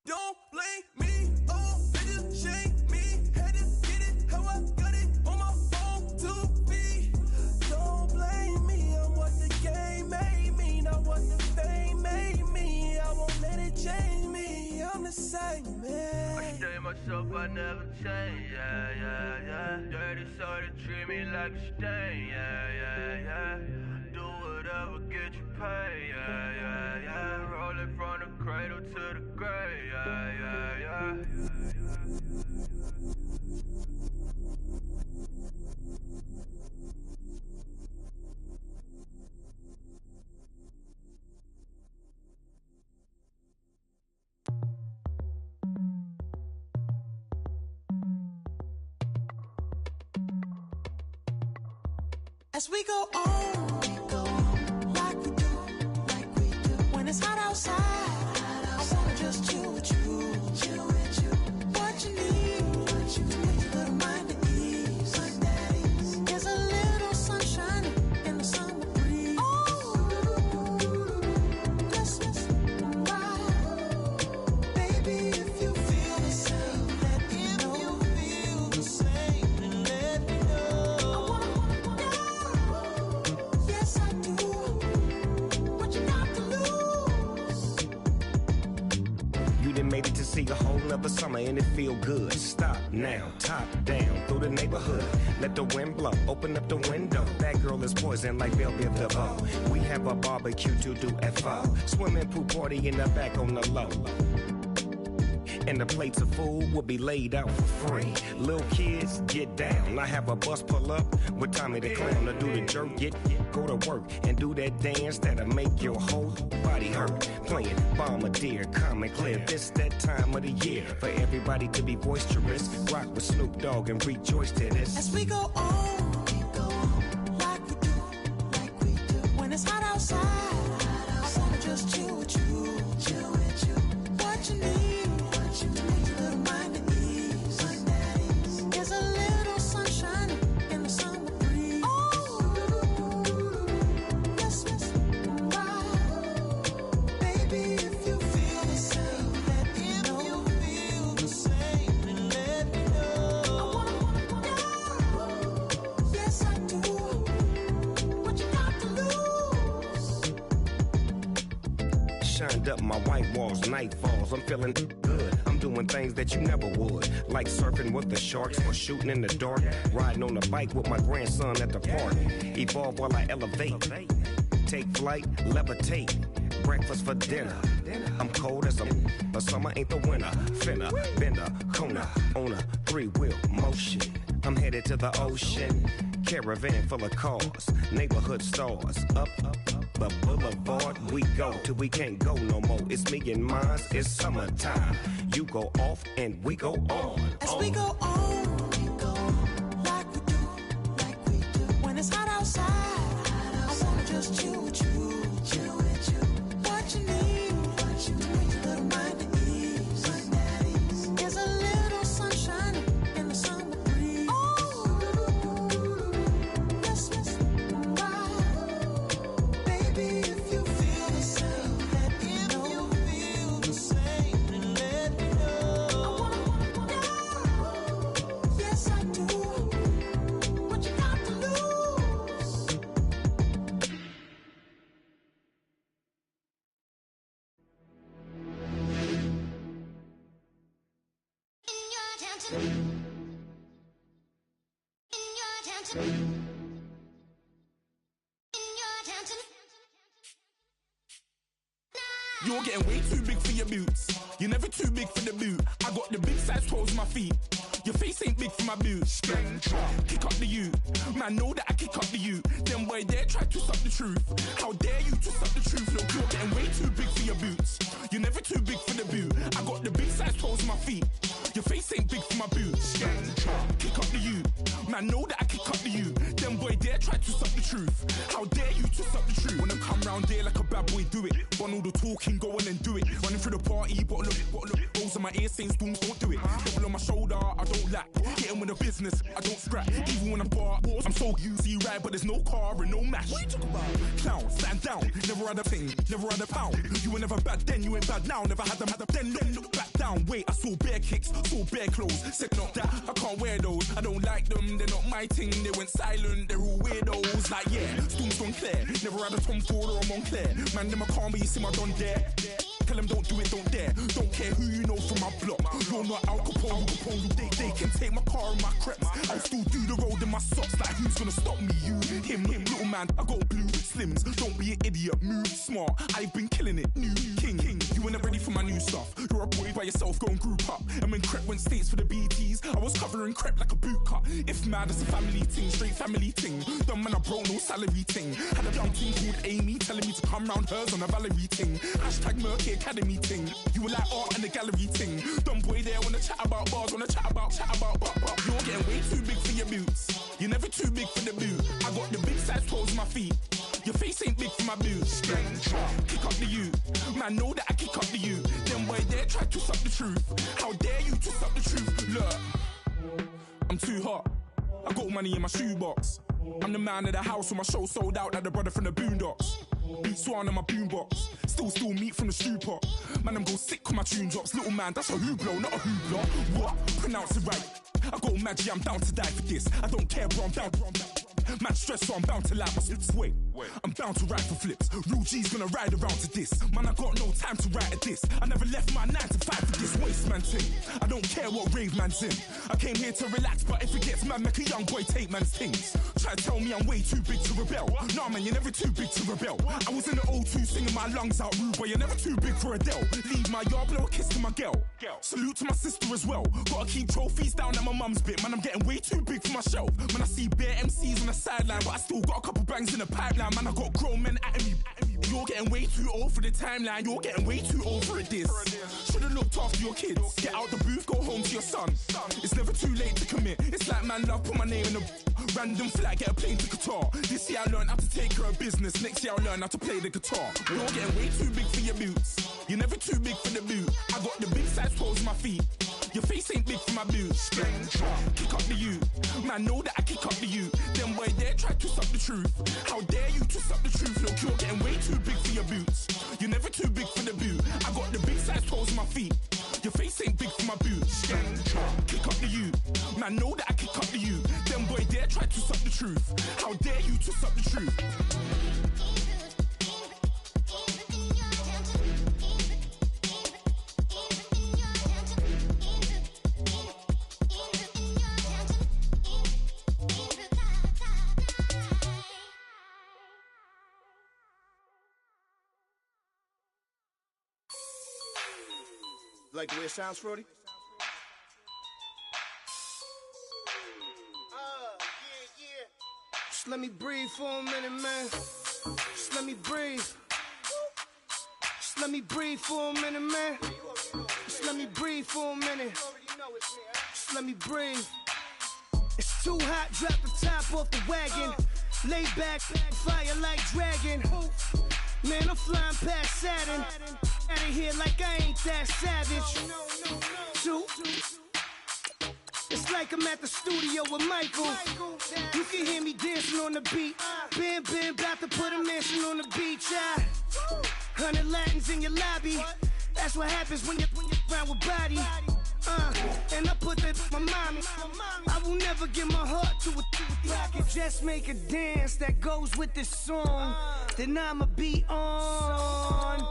Speaker 13: Don't blame me, oh, niggas shame me. Had to get it, how I got it on my phone to be. Don't blame me, I'm what the game made me, not what the fame made me. I won't let it change me, I'm the same, man.
Speaker 15: I stay myself, I never change, yeah. Dirty soda, treat me like a stain, yeah. Do whatever, get you paid, yeah. Roll it from the cradle to the grave, yeah.
Speaker 2: As we go on, like we do. When it's hot outside, I wanna just chill with you. What you need, to make your little mind at ease. There's a little sunshine in the summer breeze. Let's ride. Baby, if you feel the same, let me know.
Speaker 1: Made it to see a whole nother summer and it feel good. Stop now, top down through the neighborhood. Let the wind blow, open up the window. That girl is poison like Belleville DeVoe. We have a barbecue to do FO. Swimming pool party in the back on the low. And the plates of food will be laid out for free. Little kids, get down. I have a bus pull up with Tommy the Clown to do the jerk, go to work and do that dance that'll make your whole body hurt. Playing Bombardier, Common Clear. This that time of the year for everybody to be boisterous. Rock with Snoop Dogg and rejoice to this.
Speaker 2: As we go on, like we do. When it's hot outside, I wanna just chill with you. What you need, to make your little mind at ease. There's a little sunshine in the summer breeze. Let's ride. Baby, if you feel the same, let me know. I wanna go. Yes, I do. What you got to lose?
Speaker 1: Shined up my white walls, night falls. I'm feeling good. I'm doing things that you never would, like surfing with the sharks or shooting in the dark, riding on a bike with my grandson at the park. Evolve while I elevate, take flight, levitate. Breakfast for dinner. I'm cold as but summer ain't the winter. Finna, bender, Kona, on a 3-wheel motion. I'm headed to the ocean. Caravan full of cars, neighborhood stars. Up the boulevard we go till we can't go no more. It's me and mine, it's summertime. You go off and we go on.
Speaker 2: As we go on, like we do. When it's hot outside, I wanna just chill with you. What you need, to make your little mind at ease. There's a little sunshine in the summer breeze. Let's ride. Baby, if you feel the same, let me know. I wanna go. Yes, I do. What you got to lose?
Speaker 16: You're getting way too big for your boots. You're never too big for the boot. I got the big size toes on my feet. Your face ain't big for my boots. Kick up the you. Man, know that I kick up the you. Them boy there try to stop the truth. How dare you to stop the truth? Look, you're getting way too big for your boots. You're never too big for the boot. I got the big size toes on my feet. Your face ain't big for my boots. Kick up the you. Man, know that I kick up the you. Them boy there try to stop the truth. How dare you to stop the truth? Wanna come round there like a bad boy, do it. Want all the talking, go on and do it. Running through the party, bottle up. Rolls on my ear saying spoons, don't do it. Double on my shoulder, I don't lack. Hitting with a business, I don't scrap. Even when I'm bar, I'm so easy right, but there's no car and no match. What you talking about? Clown, stand down. Never had a thing, never had a pound. You were never bad then, you ain't bad now. Never had them, then look back down. Wait, I saw bare kicks, saw bare clothes. Said not that, I can't wear those. I don't like them, they're not my thing. They went silent, they're all weirdos. Like yeah, Storm's gone clear. Never had a Tom Ford or a Montclair. Man, them I can't be, you see my don there. Tell them don't do it, don't dare. Don't care who you know from my block. You're not Al Capone, they can take my car and my creps. I'll still do the road in my socks. Like who's gonna stop me? You, him, little man. I got blue slims. Don't be an idiot, move smart. I've been killing it, new king. You were never ready for my new stuff. You're a boy by yourself, go and group up. And when Crep went states for the BTs, I was covering Crep like a boot cut. If mad, it's a family ting, straight family ting. Dumb man, I broke no salary ting. Had a young ting called Amy telling me to come round hers on a Valerie ting. Hashtag Murky Academy ting. You were like art and the gallery ting. Dumb boy there wanna chat about bars, wanna chat about. You're getting way too big for your boots. You're never too big for the boot. I got the big size toes on my feet. Your face ain't big for my boots. Kick up the you. Man, know that I kick up the you. Them boy there try to stop the truth. How dare you to stop the truth? Look, I'm too hot. I got money in my shoebox. I'm the man of the house when my show sold out like the brother from the Boondocks. Beat Swan on my boombox. Still meat from the stew pot. Man, I'm go sick when my tune drops. Little man, that's a hooplo, not a hoopla. What? Pronounce it right. I got Maggie, I'm down to die for this. I don't care, bro, I'm down. Man stressed, so I'm bound to lap my slips. Wait, I'm bound to ride for flips. Real G's gonna ride around to this. Man, I got no time to write at this. I never left my 9 to 5 for this waste man thing. I don't care what rave man's in. I came here to relax, but if it gets mad, make a young boy take man's things. Try to tell me I'm way too big to rebel. Nah, man, you're never too big to rebel. I was in the O2 singing my lungs out rude, but you're never too big for Adele. Leave my yard, blow a kiss to my girl. Salute to my sister as well. Gotta keep trophies down at my mum's bit. Man, I'm getting way too big for my shelf. Man, I see bare MCs on the sideline, but I still got a couple bangs in the pipeline. Man, I got grown men at me. You're getting way too old for the timeline. You're getting way too old for a diss. Should've looked after your kids. Get out the booth, go home to your son. It's never too late to commit. It's like man love, put my name in a random flat, get a plane to Qatar. This year I learned how to take care of business. Next year I'll learn how to play the guitar. You're getting way too big for your boots. You're never too big for the boot. I got the big size toes on my feet. Your face ain't big for my boots. Kick up the you. Man, know that I kick up the you. Them boy there try to stop the truth. How dare you to stop the truth? Look, you're getting way too big for your boots. You're never too big for the boot. I got the big size toes on my feet. Your face ain't big for my boots. Kick up the you. Man, know that I kick up the you. Them boy there try to stop the truth. How dare you to stop the truth?
Speaker 17: Like the way it sounds, Frody? Just let me breathe for a minute, man. Just let me breathe. Just let me breathe for a minute, man. Just let me breathe for a minute. Just let me breathe. It's too hot, drop the top off the wagon. Lay back, fire like dragon. Man, I'm flying past Saturn. Out of here like I ain't that savage. Two. It's like I'm at the studio with Michael. You can hear me dancing on the beat. Ben, about to put a mansion on the beach. 100 Latins in your lobby. That's what happens when you're around with body. And I put that in my mommy. I will never give my heart to a I can just make a dance that goes with this song. Then I'ma be on.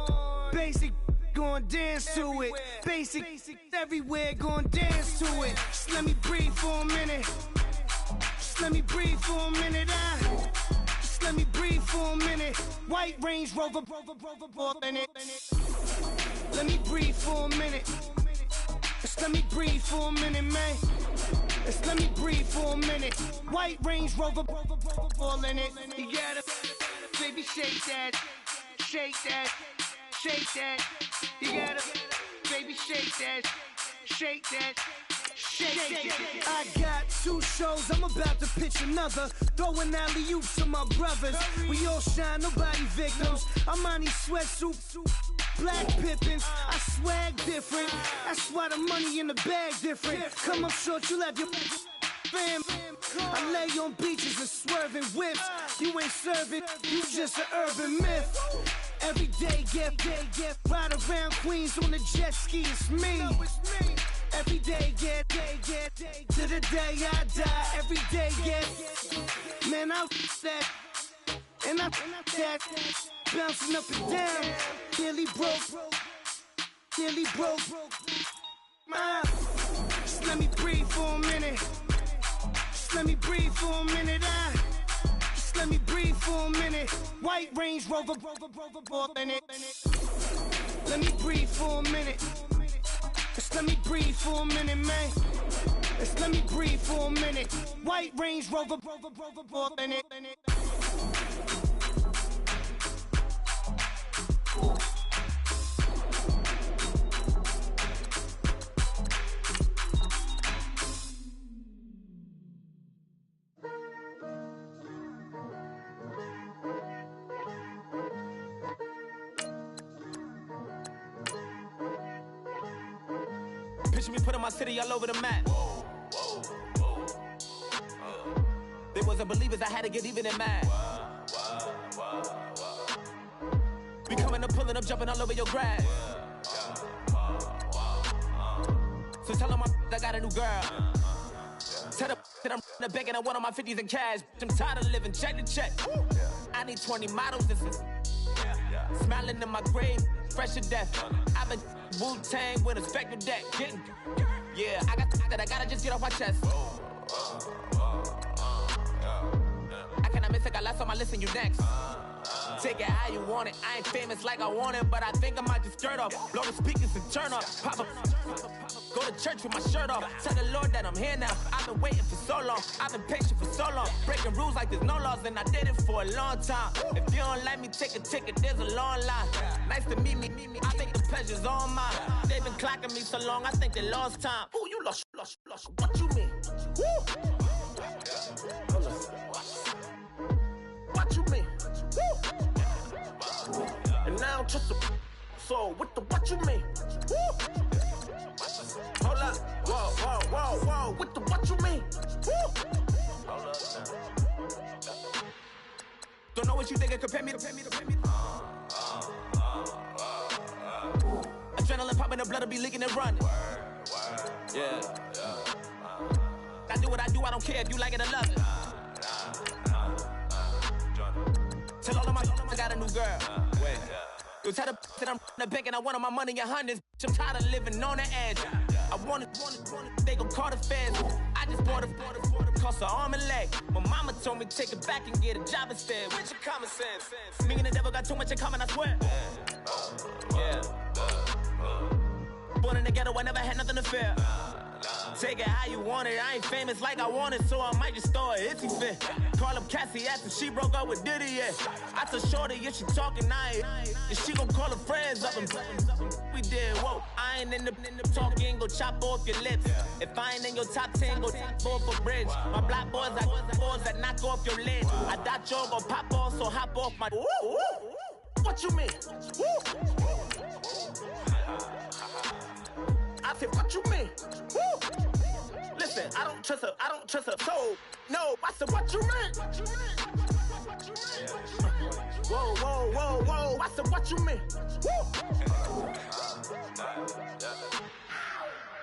Speaker 17: Basic, gon' dance to it. Basic, everywhere, gon' dance to it. Just let me breathe for a minute. Just let me breathe for a minute. Just let me breathe for a minute. White Range Rover, in it. Let me breathe for a minute. Just let me breathe for a minute, man. Just let me breathe for a minute. White Range Rover, all in it. You gotta, baby, shake that, shake that, shake that. You gotta, baby, shake that, shake that. Shake it. I got 2 shows, I'm about to pitch another. Throwing alley-oops to my brothers. We all shine, nobody victims. I'm on these sweatsuits, black Pippins. I swag different. That's why the money in the bag different. Come up short, you'll have your fam. I lay on beaches and swerving whips. You ain't serving, you just an urban myth. Every day, get ride around Queens on the jet ski, it's me. Every day, get to the day I die. Every day, get man, I that and I that bouncing up and down. Nearly broke. Just let me breathe for a minute. Just let me breathe for a minute. Just let me breathe for a minute. White Range Rover, in it. Let me breathe for a minute. Just let me breathe for a minute, man. Just let me breathe for a minute. White Range Rover, in it.
Speaker 12: Picture me putting my city all over the map. They wasn't believers, I had to get even and mad. We coming up, pulling up, jumping all over your grass. So tell them I got a new girl. Tell them that I'm in the bank and I want all my 50s in cash. I'm tired of living check to check. I need 20 models, this is smiling in my grave, fresh to death. I've been Wu-Tang with a spectral deck. Yeah, I got that I gotta just get off my chest. I cannot miss it, got last on my list and you next. Take it how you want it. I ain't famous like I want it, but I think I might just skirt off. Blow the speakers and turn up. Pop up. Go to church with my shirt off. Tell the Lord that I'm here now. I've been waiting for so long. I've been patient for so long. Breaking rules like there's no laws, and I did it for a long time. If you don't like me, take a ticket. There's a long line. Nice to meet me. I think the pleasure's all mine. They've been clocking me so long, I think they lost time. Ooh, you lost. What you mean? Woo! What you mean? Woo! And now I'm just a so what you mean? Woo! Hold up, whoa, what you mean? Woo! Hold up now. Don't know what you think, compare me to. Adrenaline popping, the blood will be leaking and running. Yeah. I do what I do, I don't care if you like it or love it. Tell all of my I got a new girl. Wait. Yo, tell the that I'm in the bank and I want all my money in hundreds. I'm tired of living on the edge. I want it, they gon' call the feds. I just bought a cost an arm and leg. My mama told me take it back and get a job instead. Where's your common sense? Me and the devil got too much in common, I swear. Yeah. Born in the ghetto, I never had nothing to fear. Take it how you want it. I ain't famous like I want it, so I might just throw a hissy fit. Call up Cassie after she broke up with Diddy, yeah. I told Shorty if she talking, and she gon' call her friends up and we did, whoa. I ain't in the talking, go chop off your lips. If I ain't in your top 10, go fall for bridge. My black boys like boys that knock off your lid. I thought y'all gon' pop off, so hop off my. What you mean? I said, what you mean? Woo! Listen, I don't trust her soul. No, I said, what you mean? Whoa, I said, what you mean? Woo!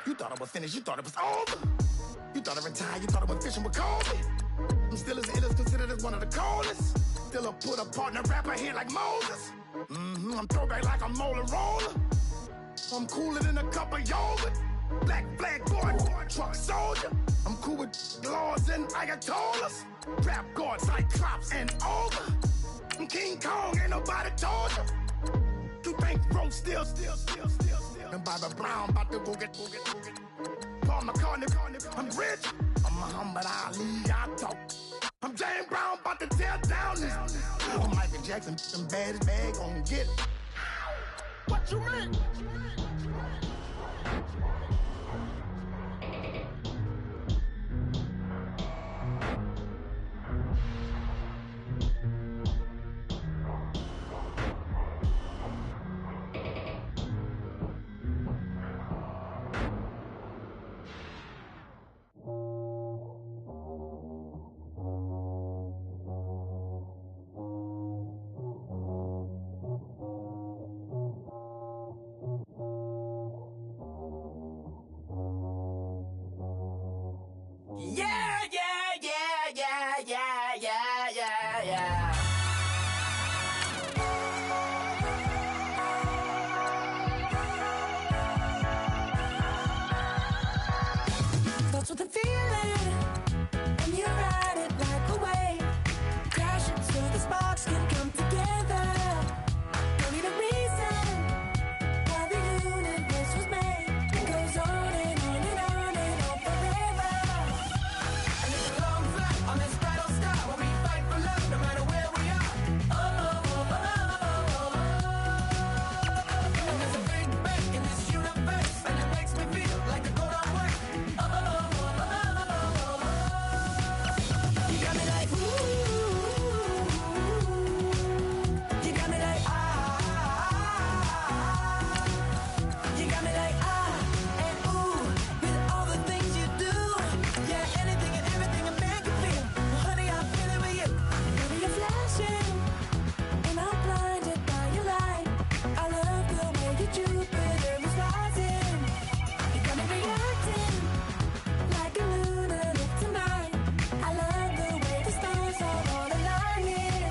Speaker 18: You thought I was finished, you thought it was over. You thought I retired, you thought I was fishing with Kobe. I'm still as ill as considered as one of the coldest. Still a put a partner rapper here like Moses. I'm throwback like a molar roller. I'm cooler than a cup of yogurt. Black flag boy, truck soldier. I'm cool with laws and Ayatollahs. Rap God, Cyclops and ogre. I'm King Kong, ain't nobody told you. You think road still. And Bobby Brown about to go get. Paul McCartney, I'm rich. I'm Muhammad Ali, I talk. I'm James Brown, about to tear down this. I'm Michael Jackson, them baddest bag gon' get it. What you mean?
Speaker 2: Starts with a feeling, and you ride it like a wave. Crashing so the sparks can come together. Don't need a reason why the universe was made. It goes on and on and on and on forever. And it's a long flight on this battle star where we fight for love no matter where we are. And there's a big bang in this universe, and it makes me feel like the go don't work. You got me like ooh, you got me like ah, you got me like ah and ooh, with all the things you do, yeah, anything and everything a man can feel. Well, honey, I'm feeling with you. Baby, you're flashing, and I'm blinded by your light. I love the way you Jupiter is rising. You got me reacting like a lunatic tonight. I love the way the stars are all aligning.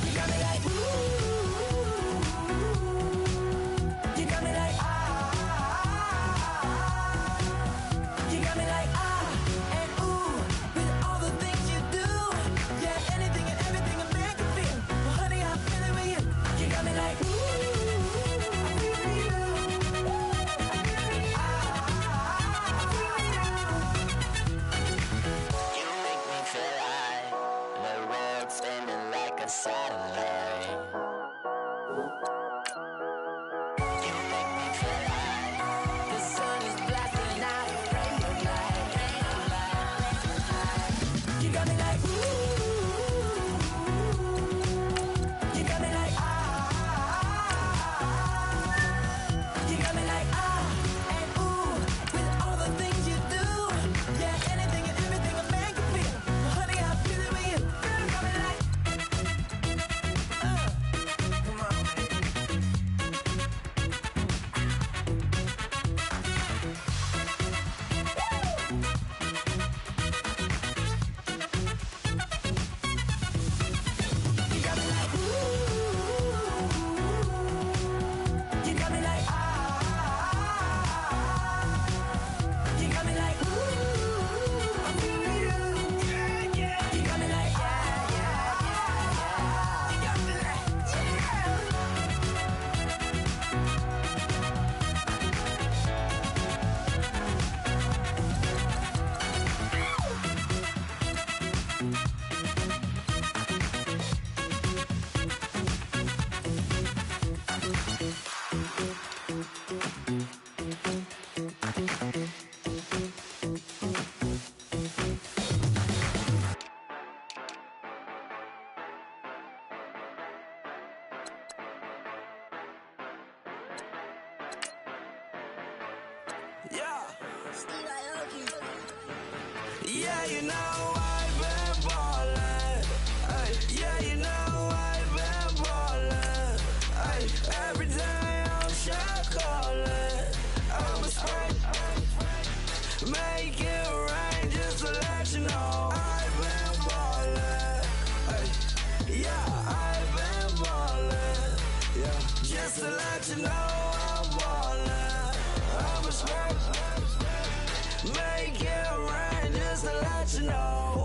Speaker 2: You got me like ooh, you got me like ah, you got me like ah and ooh, with all the things you do, yeah, anything and everything a man can feel. Well, honey, I'm feeling with you. You got me like ooh, I'm feeling you.
Speaker 19: You make me feel like the world's spinning like a satellite. You make me feel like the sun is blasting out rainbow light, rainbow light.
Speaker 2: You got me like ooh, you got me like ah, you got me like ah and ooh, with all the things you do, yeah, anything and everything a man can feel. Well, honey, I'm feeling with you. Girl, you got me like come on. You got me like ooh, you got me like ah, you got me like ooh, I'm feeling you, yeah, yeah. You got me like yeah, yeah, yeah, you got me like
Speaker 19: Yeah, you know I've been ballin'. Ay, yeah, you know I've been ballin'. Ay, every day I'm shot callin'. I'm a spring, make it rain just to let you know I've been ballin'. Ay, yeah, I've been ballin'. Yeah, just to let you know I'm ballin'. I'm a spring, make it rain just to let you know.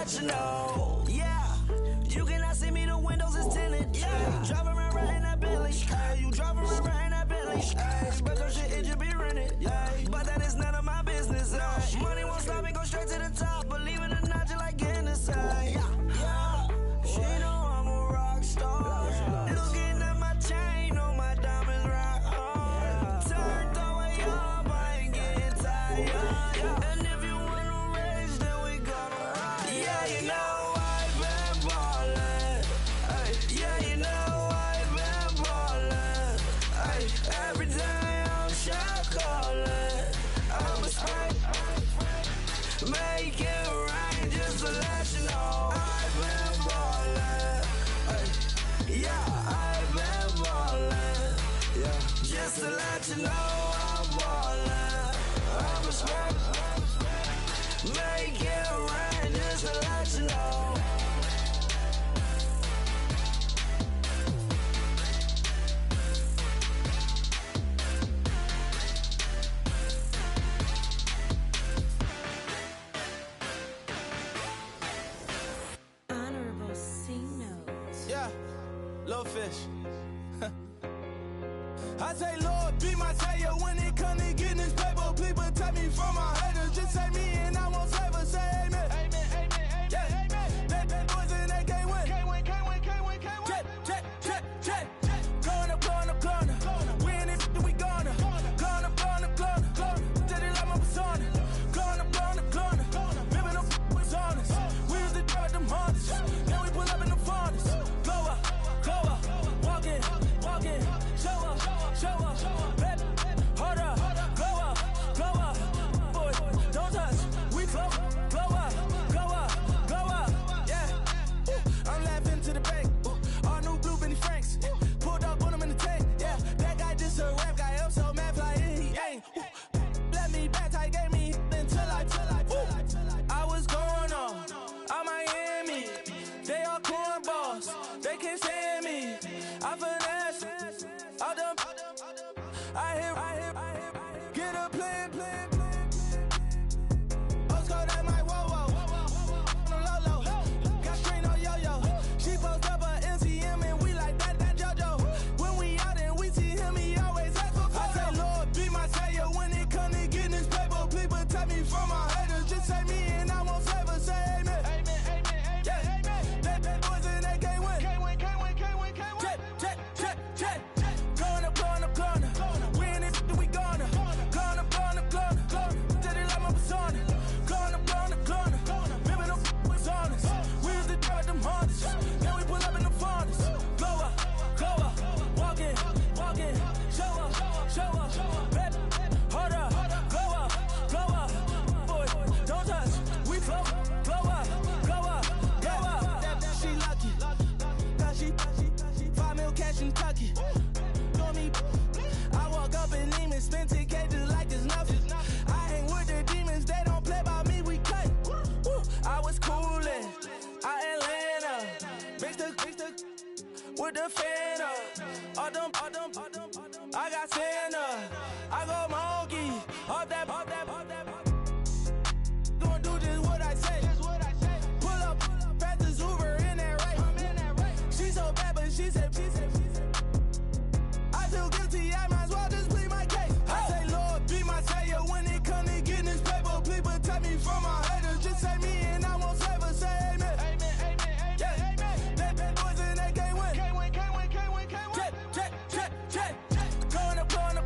Speaker 19: let you know. Yeah, you cannot see me, the windows is tinted. Yeah, driving around right in that Bentley. Hey, you driving around right in that Bentley. Hey, but your shit, it just be rented. Yeah, but that is none of my business. Money won't stop me, go straight to the top. Believe it or not, just like getting the side. Yeah, she know I'm a rock star. Looking at my chain on my diamonds rock hard. Turned the way up, I ain't getting tired. And if you wanna race, then we gonna ride. Yeah, you know I've been ballin'. Ay, yeah, you know I've been ballin'. Ay, every day I'm shot callin'. I'm a spray. Make it rain just to let you know I've been ballin'. Ay, yeah, I've been ballin'. Yeah, just to let you know I'm ballin'. I'm a spray. Make it rain just to let you know.
Speaker 2: Honorable C notes.
Speaker 11: Yeah, little fish. I say, Lord, be my savior when it come to getting this paper. Please protect me from my haters. Just say me and I won't favor. Say amen. Amen, amen, amen, yeah. Amen. That boys and they can't win. Can't win, can't win, can't win, can't win. Check. Going up. Win it, we gonna. Going up. Did it like my persona. Going up. Living up was honest. We used to drive them Hondas. Then we pull up in the furnace. Glow up. Walk in. Show up. Baby, hold up. Glow up. Boy, don't touch. We glow up. Yeah. Ooh, I'm laughing to the bank. Ooh, all new blue Benny Franks. Pulled up on him in the tank. Yeah, that guy just a rap guy. I'm so mad flying, he ain't. Ooh, let me back, I gave me until I. I was going on Miami. They all cornballs. They can't stand me. I finesse. All them. I hear. Get a plan. Let's go that my whoa. Low. Got strain on yo. She post up a MCM and we like that JoJo. When we out and we see him, he always ask for photo. I say, Lord, be my savior when it come to getting this paper. Please protect me from my haters. Just say me and I won't favor. Say amen. Amen. Yeah. That boys and they can't win. Can't win. Check. Going up. Win it, we gonna. Going up. Did it like my persona. Going up. Living up was honest. We used to drive them Hondas. Then we pull up in the furnace. Glow up. Walk in. Show up. Baby, hold up. Glow up. Boy, don't touch. We glow up. That she lucky. Cause she 5 mil cash in Kentucky. Know me. I walk up in demons, spend 10K just like it's nothing. I hang with the demons, they don't play by me, we cut. I was coolin', Atlanta, mixed with the Fanta. All them, I got Santa, I go monkey, all that. Gonna do just what I say. Pull up, past the Uber in that race. She so bad, but she said. I feel guilty, I might as well just plead my case. I say, Lord, be my savior when it come to getting this paper. Please protect me from my haters. Just say me and I won't favor. Say amen. Amen. Yeah. That boys and they can't win. Can't win. Check. Going up.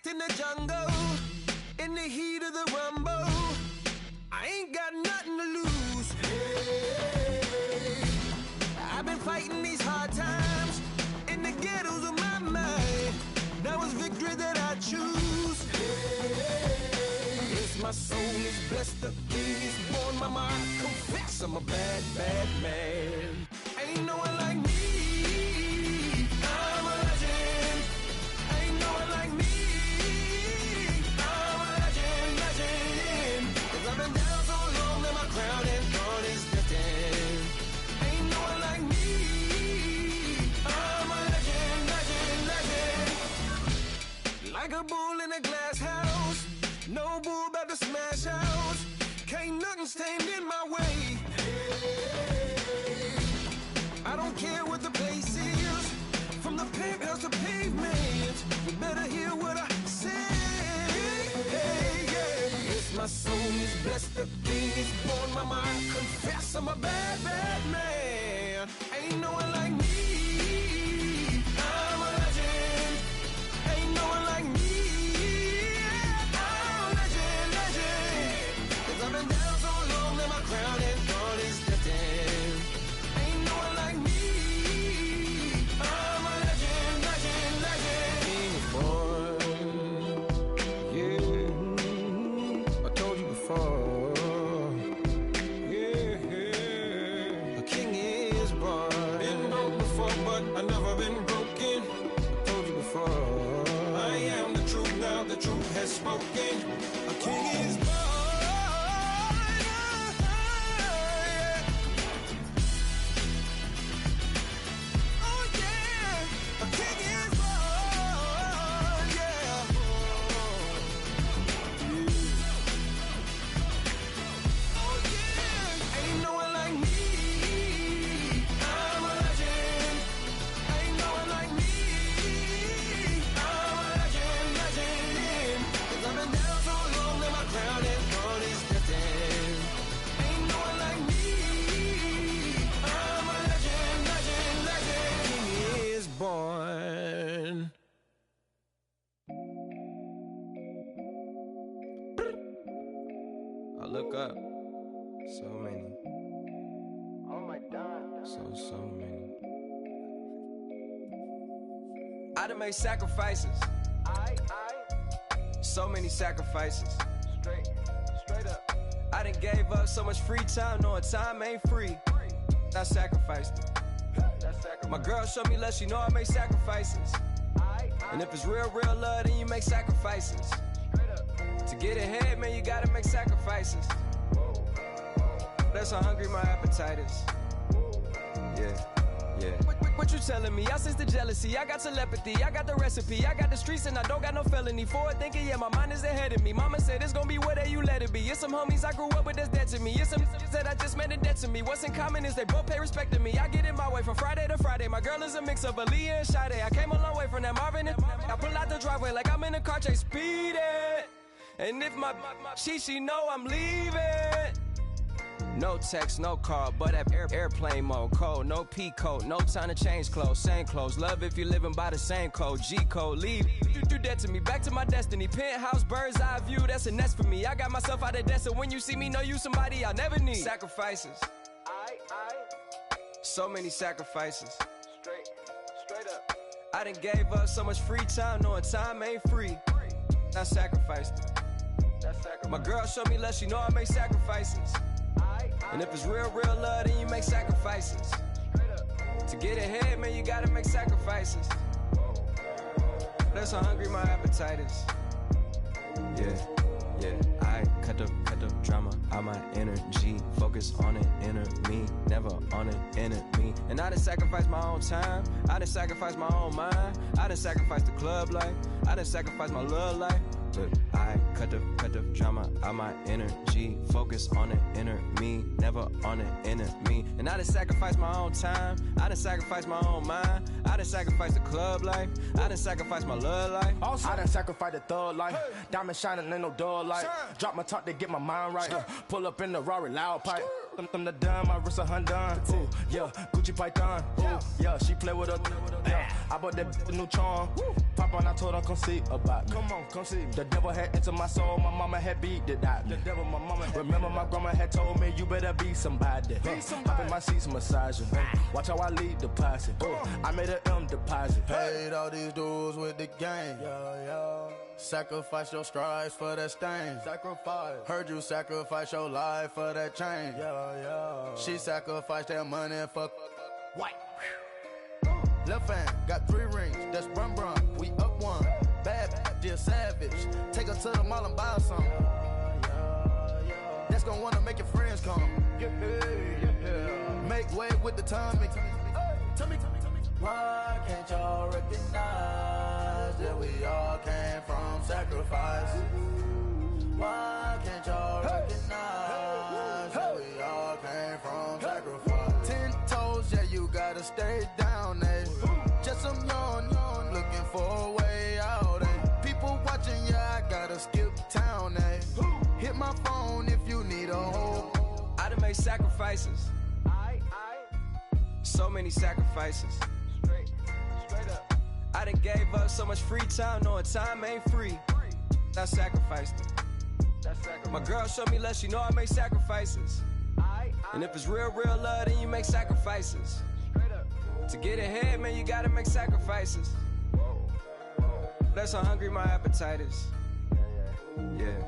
Speaker 2: locked in the jungle, in the heat of the rumble. I ain't got nothing to lose. Hey, I've been fighting these hard times in the ghettos of my mind. Now it's victory that I choose. Hey, yes, my soul is blessed, the king is born. Mama, I confess I'm a bad, bad man. Ain't no one like me. I'm a legend. Ain't no one like me. I'm a legend, legend. 'Cause I've been down so long that my crown and throne is destined. Ain't no one like me. I'm a legend, legend, legend. Like a bull in a glass house. No bull about to smash house. Can't nothing stand in my way. I don't care what the place is, from the penthouse to pavement. You better hear what I say. Hey, yeah. Yes, my soul is blessed, the king is born. Mama, I confess I'm a bad, bad man. Ain't no one like me. I'm a legend. Ain't no one like me. I'm a legend, legend. 'Cause I've been down so long that my crown and throne is destined. Ain't no one like me. I'm a legend, legend, legend. King is born. Yeah, I told you before. Yeah, a king is born. Been broke before, but I've never been broken. I told you before. I am the truth now, the truth has spoken. A king is born. I look up, so many. Oh my God. So many. I done made sacrifices. So many sacrifices. Straight up. I done gave up so much free time, knowing time ain't free. I sacrificed it. My girl showed me love, she know I make sacrifices. And if it's real, real love, then you make sacrifices. To get ahead, man, you gotta make sacrifices. That's how hungry my appetite is. Yeah. What you telling me? I sense the jealousy, I got telepathy, I got the recipe, I got the streets and I don't got no felony. Forward thinking, yeah, my mind is ahead of me. Mama said it's gonna be whatever you let it be. It's some homies I grew up with that's dead to me. It's some that I just made a debt to me. What's in common is they both pay respect to me. I get in my way from Friday to Friday. My girl is a mix of Aaliyah and Sade. I came a long way from that Marvin and I pull out the driveway like I'm in a car chase speeding. And if my she know I'm leaving. No text, no call, but at airplane mode. Code, no P code, no time to change clothes. Same clothes, love if you're living by the same code. G code, leave. You do that to me, back to my destiny. Penthouse, bird's eye view, that's a nest for me. I got myself out of debt, so when you see me, know you somebody I'll never need. Sacrifices. So many sacrifices. Straight up. I done gave up so much free time, knowing time ain't free. I sacrificed it. My girl showed me love, she know I make sacrifices. And if it's real, real love, then you make sacrifices. To get ahead, man, you gotta make sacrifices. That's how hungry my appetite is. Yeah. I cut the drama out my energy. Focus on an inner me, never on an enemy. And I done sacrificed my own time. I done sacrificed my own mind. I done sacrificed the club life. I done sacrificed my love life. But
Speaker 20: I cut the drama out my energy. Focus on the inner me, never on the enemy. And I done sacrificed my own time. I done sacrificed my own mind. I done sacrificed the club life. I done sacrificed my love life.
Speaker 21: Also, I done sacrificed the thug life. Diamond shining, ain't no dull light. Drop my top to get my mind right. Pull up in the Rari loud pipe. Them the dime, my wrist a Hyundai. Ooh, yeah, Gucci Python. Ooh, yeah, she play with her. Yeah, I bought that new charm. Pop on, I told her come see about me. Come on, come see. The devil had entered my soul. My mama had beat the dot. The devil, my mama. Remember my grandma had told me you better be somebody. Hop in my seats, massaging. Watch how I lead the posse. I made an M deposit.
Speaker 22: Paid all these dudes with the game. Sacrifice your strides for that stain.
Speaker 21: Sacrifice.
Speaker 22: Heard you sacrifice your life for that change. She sacrificed that money for
Speaker 21: white.
Speaker 22: Left hand got 3 rings. That's brum brum. We up one. Bad, dear savage. Take her to the mall and buy some. That's gonna wanna make your friends come. Make way with the timing.
Speaker 21: Tell me.
Speaker 22: Why can't y'all recognize that we all came from sacrifice? Why can't y'all recognize that we all came from sacrifice? 10 toes, yeah, you gotta stay down, eh? Just some young, looking for a way out, eh? People watching, yeah, I gotta skip town, eh? Hit my phone if you need a hold.
Speaker 20: I done made sacrifices. So many sacrifices. Straight up. I done gave up so much free time, knowing time ain't free. I sacrificed it. My girl showed me love, she know I make sacrifices. And if it's real love, then you make sacrifices. To get ahead, man, you gotta make sacrifices. That's how hungry my appetite is. Yeah.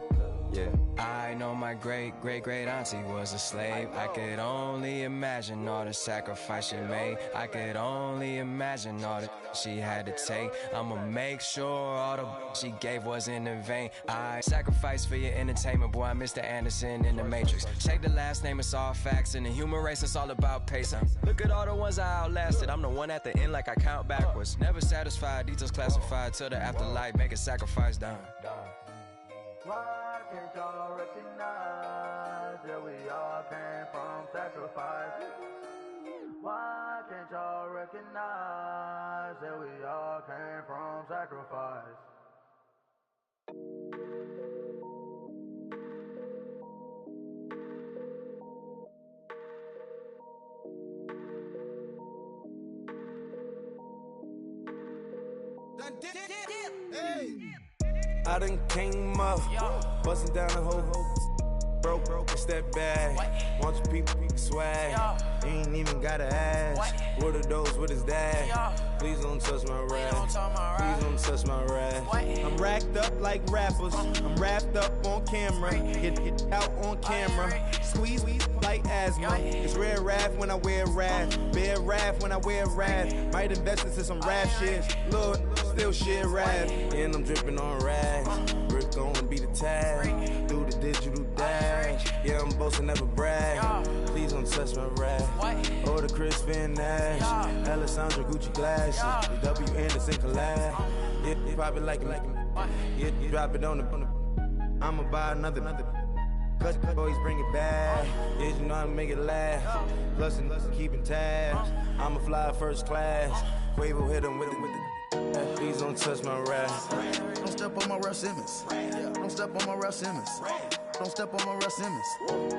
Speaker 20: I know my great auntie was a slave. I could only imagine all the sacrifice she made. I could only imagine all the she had to take. I'ma make sure all the she gave wasn't in vain. I sacrificed for your entertainment, boy. I'm Mr. Anderson in the Matrix. Check the last name, it's all facts. In the human race, it's all about pacing. Look at all the ones I outlasted. I'm the one at the end like I count backwards. Never satisfied, details classified till the afterlife. Make a sacrifice down.
Speaker 22: Why can't y'all recognize that we all came from sacrifice? Why can't y'all recognize that we all came from sacrifice?
Speaker 23: I done came up, bustin' down the whole broke, step back. Want your people swag, you ain't even gotta ask. What are those with his dad? Please don't touch my rap. Please don't touch my rap.
Speaker 24: I'm racked up like rappers. I'm wrapped up on camera. Get out on camera. Squeeze like asthma. It's rare wrath when I wear wrath. Bare wrath when I wear wrath. Might invest into some rap shit. Lord, still shit wrath.
Speaker 23: And I'm dripping on rags. Rick gonna be the tag. Do the digital dash. Yeah, I'm boasting, never brag. Please don't touch my rap. Or the Chris Van Nash. Alessandra Gucci glasses. The W Anderson collab. Yeah, you probably like it. Yeah, you drop it on the. I'ma buy another. Cut, boys bring it back. Yeah, you know how to make it laugh. Plus and keeping tabs. I'ma fly first class. Quavo hit him with it. Please don't touch my rap.
Speaker 22: Don't step on my Russ Simmons. Don't step on my Russ Simmons. Don't step on my Russ Simmons.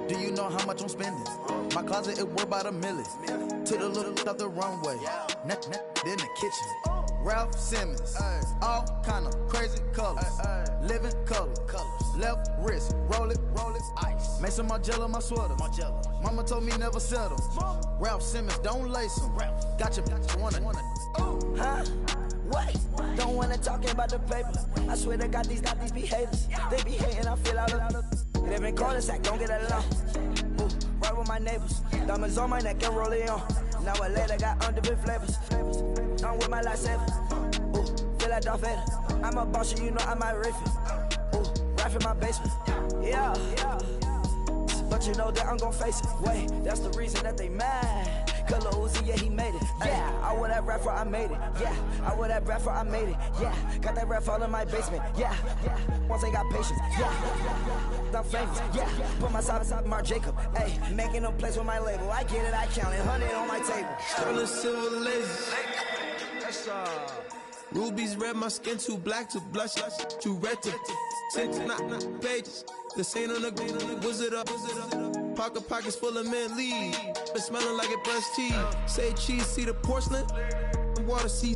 Speaker 22: Do you know how much I'm spending? My closet, it worth about $1 million. To the little of the runway. Then the kitchen. Ralph Simmons. All kind of crazy colors. Living color. Left wrist. Roll it. Ice. Mason Margiela, my sweater. Mama told me never settle. Ralph Simmons, don't lace him. Got your wanna.
Speaker 10: Huh? What? Don't wanna talk about the paper. I swear to God, these be haters. They be hating, I feel out of. Live in cul-de-sac, don't get along. Ooh, right with my neighbors. Diamonds on my neck and roll it on. Now I later got underbit flavors. I'm with my lifesaver. Ooh, feel like Darth Vader. I'm a boss, you know I might riff it. Ooh, right in my basement. Yeah. But you know that I'm gon' face it. Wait, that's the reason that they mad. Color Uzi, yeah, he made it. Yeah, I wear that rap for I made it. Yeah, I wear that rap for I made it. Yeah, got that rap all in my basement. Yeah, once I got patience. Yeah, I'm famous. Yeah, put my side beside Mark Jacob. Hey, making no place with my label. I get it, I count it. 100 on my table.
Speaker 3: Sterling silver laces. Rubies red, my skin too black to blush, too red to six, not pages. This ain't on the wizard up. Pockets full of mint leaves, but smelling like it brushed teeth. Say cheese, see the porcelain, water, see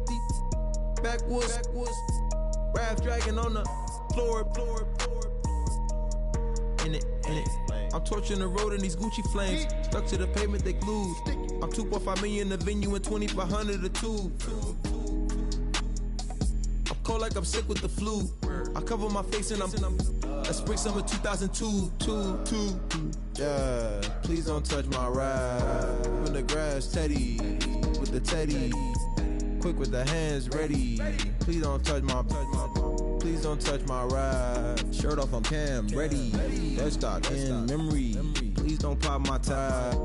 Speaker 3: backwoods, Raph dragging on the floor. In it. I'm torching the road in these Gucci flames, stuck to the pavement, they glued. I'm 2.5 million the venue and 2,500 a tube. Cold like I'm sick with the flu. I cover my face and I'm spring summer 2002. Yeah, please don't touch my ride. In the grass, Teddy with the Teddy. Quick with the hands ready. Please don't touch my ride. Shirt off, I'm Cam ready. Dead stock in memory. Please don't pop my tie.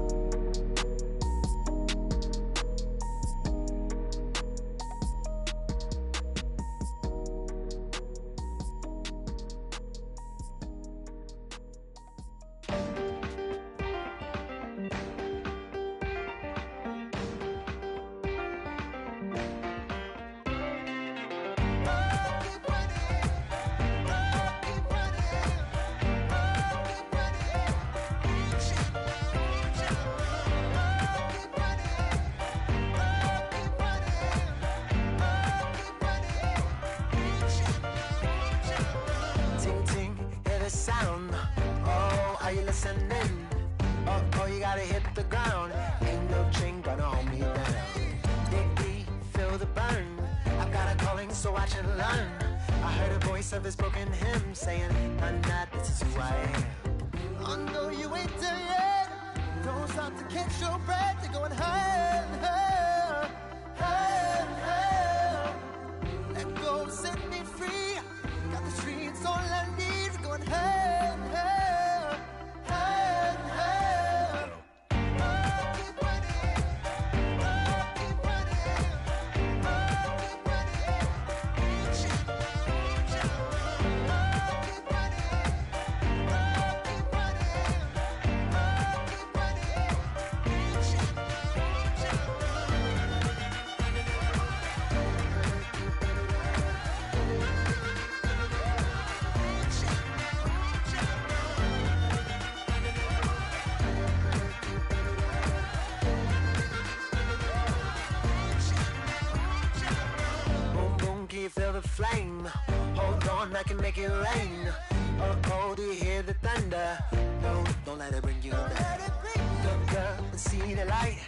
Speaker 4: Flame, hold on, I can make it rain. Oh, do you hear the thunder? No, don't let it bring you down. Look up and see the light.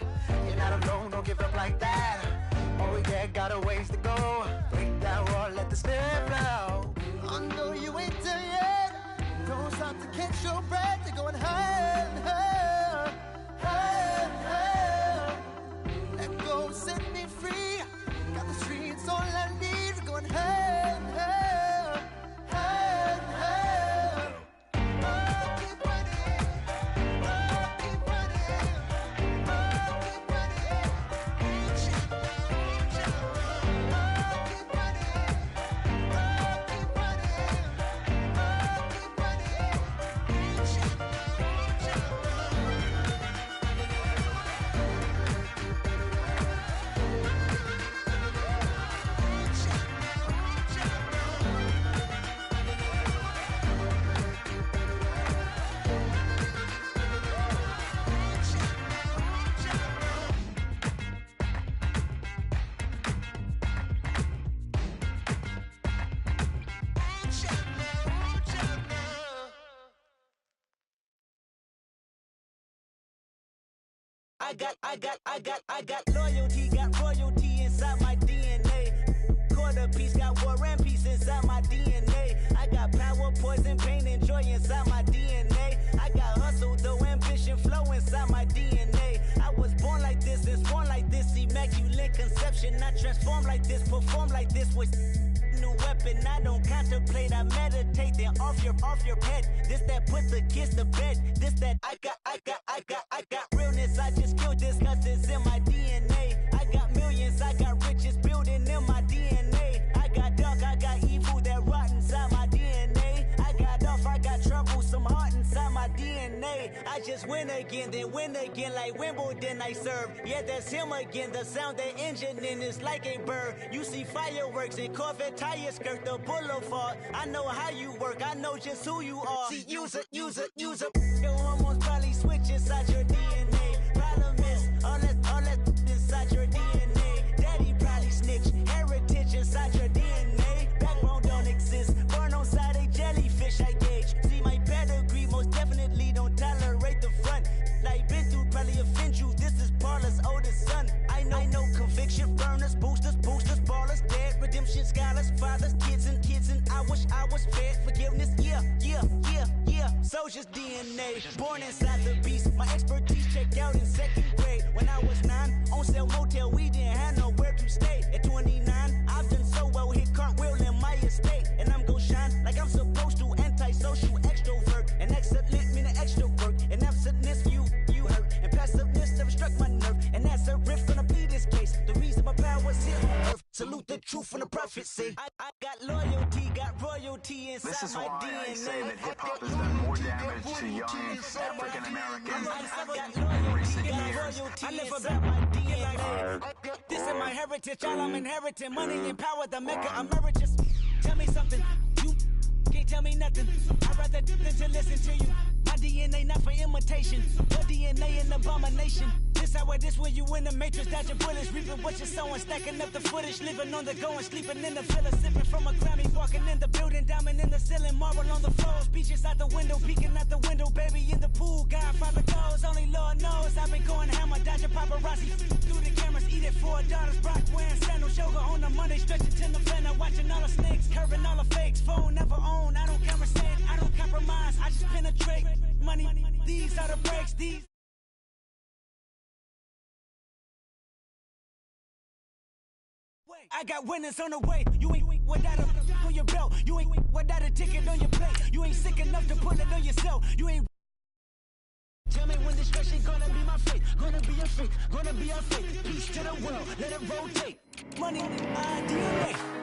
Speaker 4: You're not alone, don't give up like that. Oh yeah, got a ways to go. Break that wall, let the spirit flow. I know you ain't done yet. Don't stop to catch your breath. You're going higher and higher, higher, higher. Let go, set me free. Got the streets all I need. Going higher, higher, higher, higher. Keep running, keep running,
Speaker 5: I got loyalty, got royalty inside my DNA. Quarter piece, got war and peace inside my DNA. I got power, poison, pain, and joy inside my DNA. I got hustle, though ambition, flow inside my DNA. I was born like this and born like this, immaculate conception. I transform like this, perform like this with new weapon. I don't contemplate, I meditate. rotate, then off your head. This that put the kids to bed. This that I got realness. I just killed this cause it's in my DNA. I got millions, I got riches building in my DNA. I got dark, I got evil that rot inside my DNA. I got off, I got trouble, some heart inside my DNA. I just win again, then win again like Wimbledon I serve. Yeah, that's him again. The sound that engine in is like a bird. You see fireworks and Corvette tires skirt the boulevard. I know how you work, I know just who you are. See, use it. Your hormones probably switch inside your DNA. Problem is, all that inside your DNA. Daddy probably snitch, heritage inside your DNA. Backbone don't exist, born on side a jellyfish I gauge. See my pedigree, most definitely don't tolerate the front. Like been through, probably offend you. This is Paula's oldest son. I know conviction, burners, boosters, ballers, dead, redemption, scholars, fathers, kids and I wish I was fed forgiveness. Yeah. Soldier's DNA, born inside the beast. My expertise checked out in second grade. When I was 9, on sale motel, we didn't have nowhere to stay. At 29, I've done so well, hit cartwheel in my estate. And I'm gon' shine like I'm supposed to. Antisocial extrovert, and excellent meaning extra work. And absentness, you hurt. And passiveness never struck my nerve. And that's a riff gonna be this case. The reason my power's here on earth. Salute the truth and the prophecy. I got loyalty, got royalty inside
Speaker 6: this is
Speaker 5: my
Speaker 6: why
Speaker 5: DNA.
Speaker 6: I say that hip-hop has done more damage to young African Americans in recent years.
Speaker 5: I live about my DNA. This is my heritage, all I'm inheriting. Money and power, the maker emeritus. Tell me something, you can't tell me nothing. I'd rather than to listen to you. My DNA not for imitation. Your DNA an abomination. This how it is when you in the matrix, dodging bullets, reaping what you're sowing, stacking up the footage, living on the go and sleeping in the villa, sipping from a Grammy, walking in the building, diamond in the ceiling, marble on the floors, beaches out the window, peeking out the window, baby in the pool, Godfather goes, only Lord knows, I've been going hammer, dodging paparazzi, through the cameras, eating $4, Brock wearing sandals, yoga on a Monday, stretching to November, watching all the snakes, curving all the fakes, phone never own, I don't conversate, I don't compromise, I just penetrate, money, these are the breaks, these. I got winners on the way. You ain't without a on your belt. You ain't without a ticket on your plate. You ain't sick enough to put it on yourself. You ain't. Tell me when this shit gonna be my fate. Gonna be a fate. Gonna be a fate. Peace to the world. Let it rotate. Money, DNA.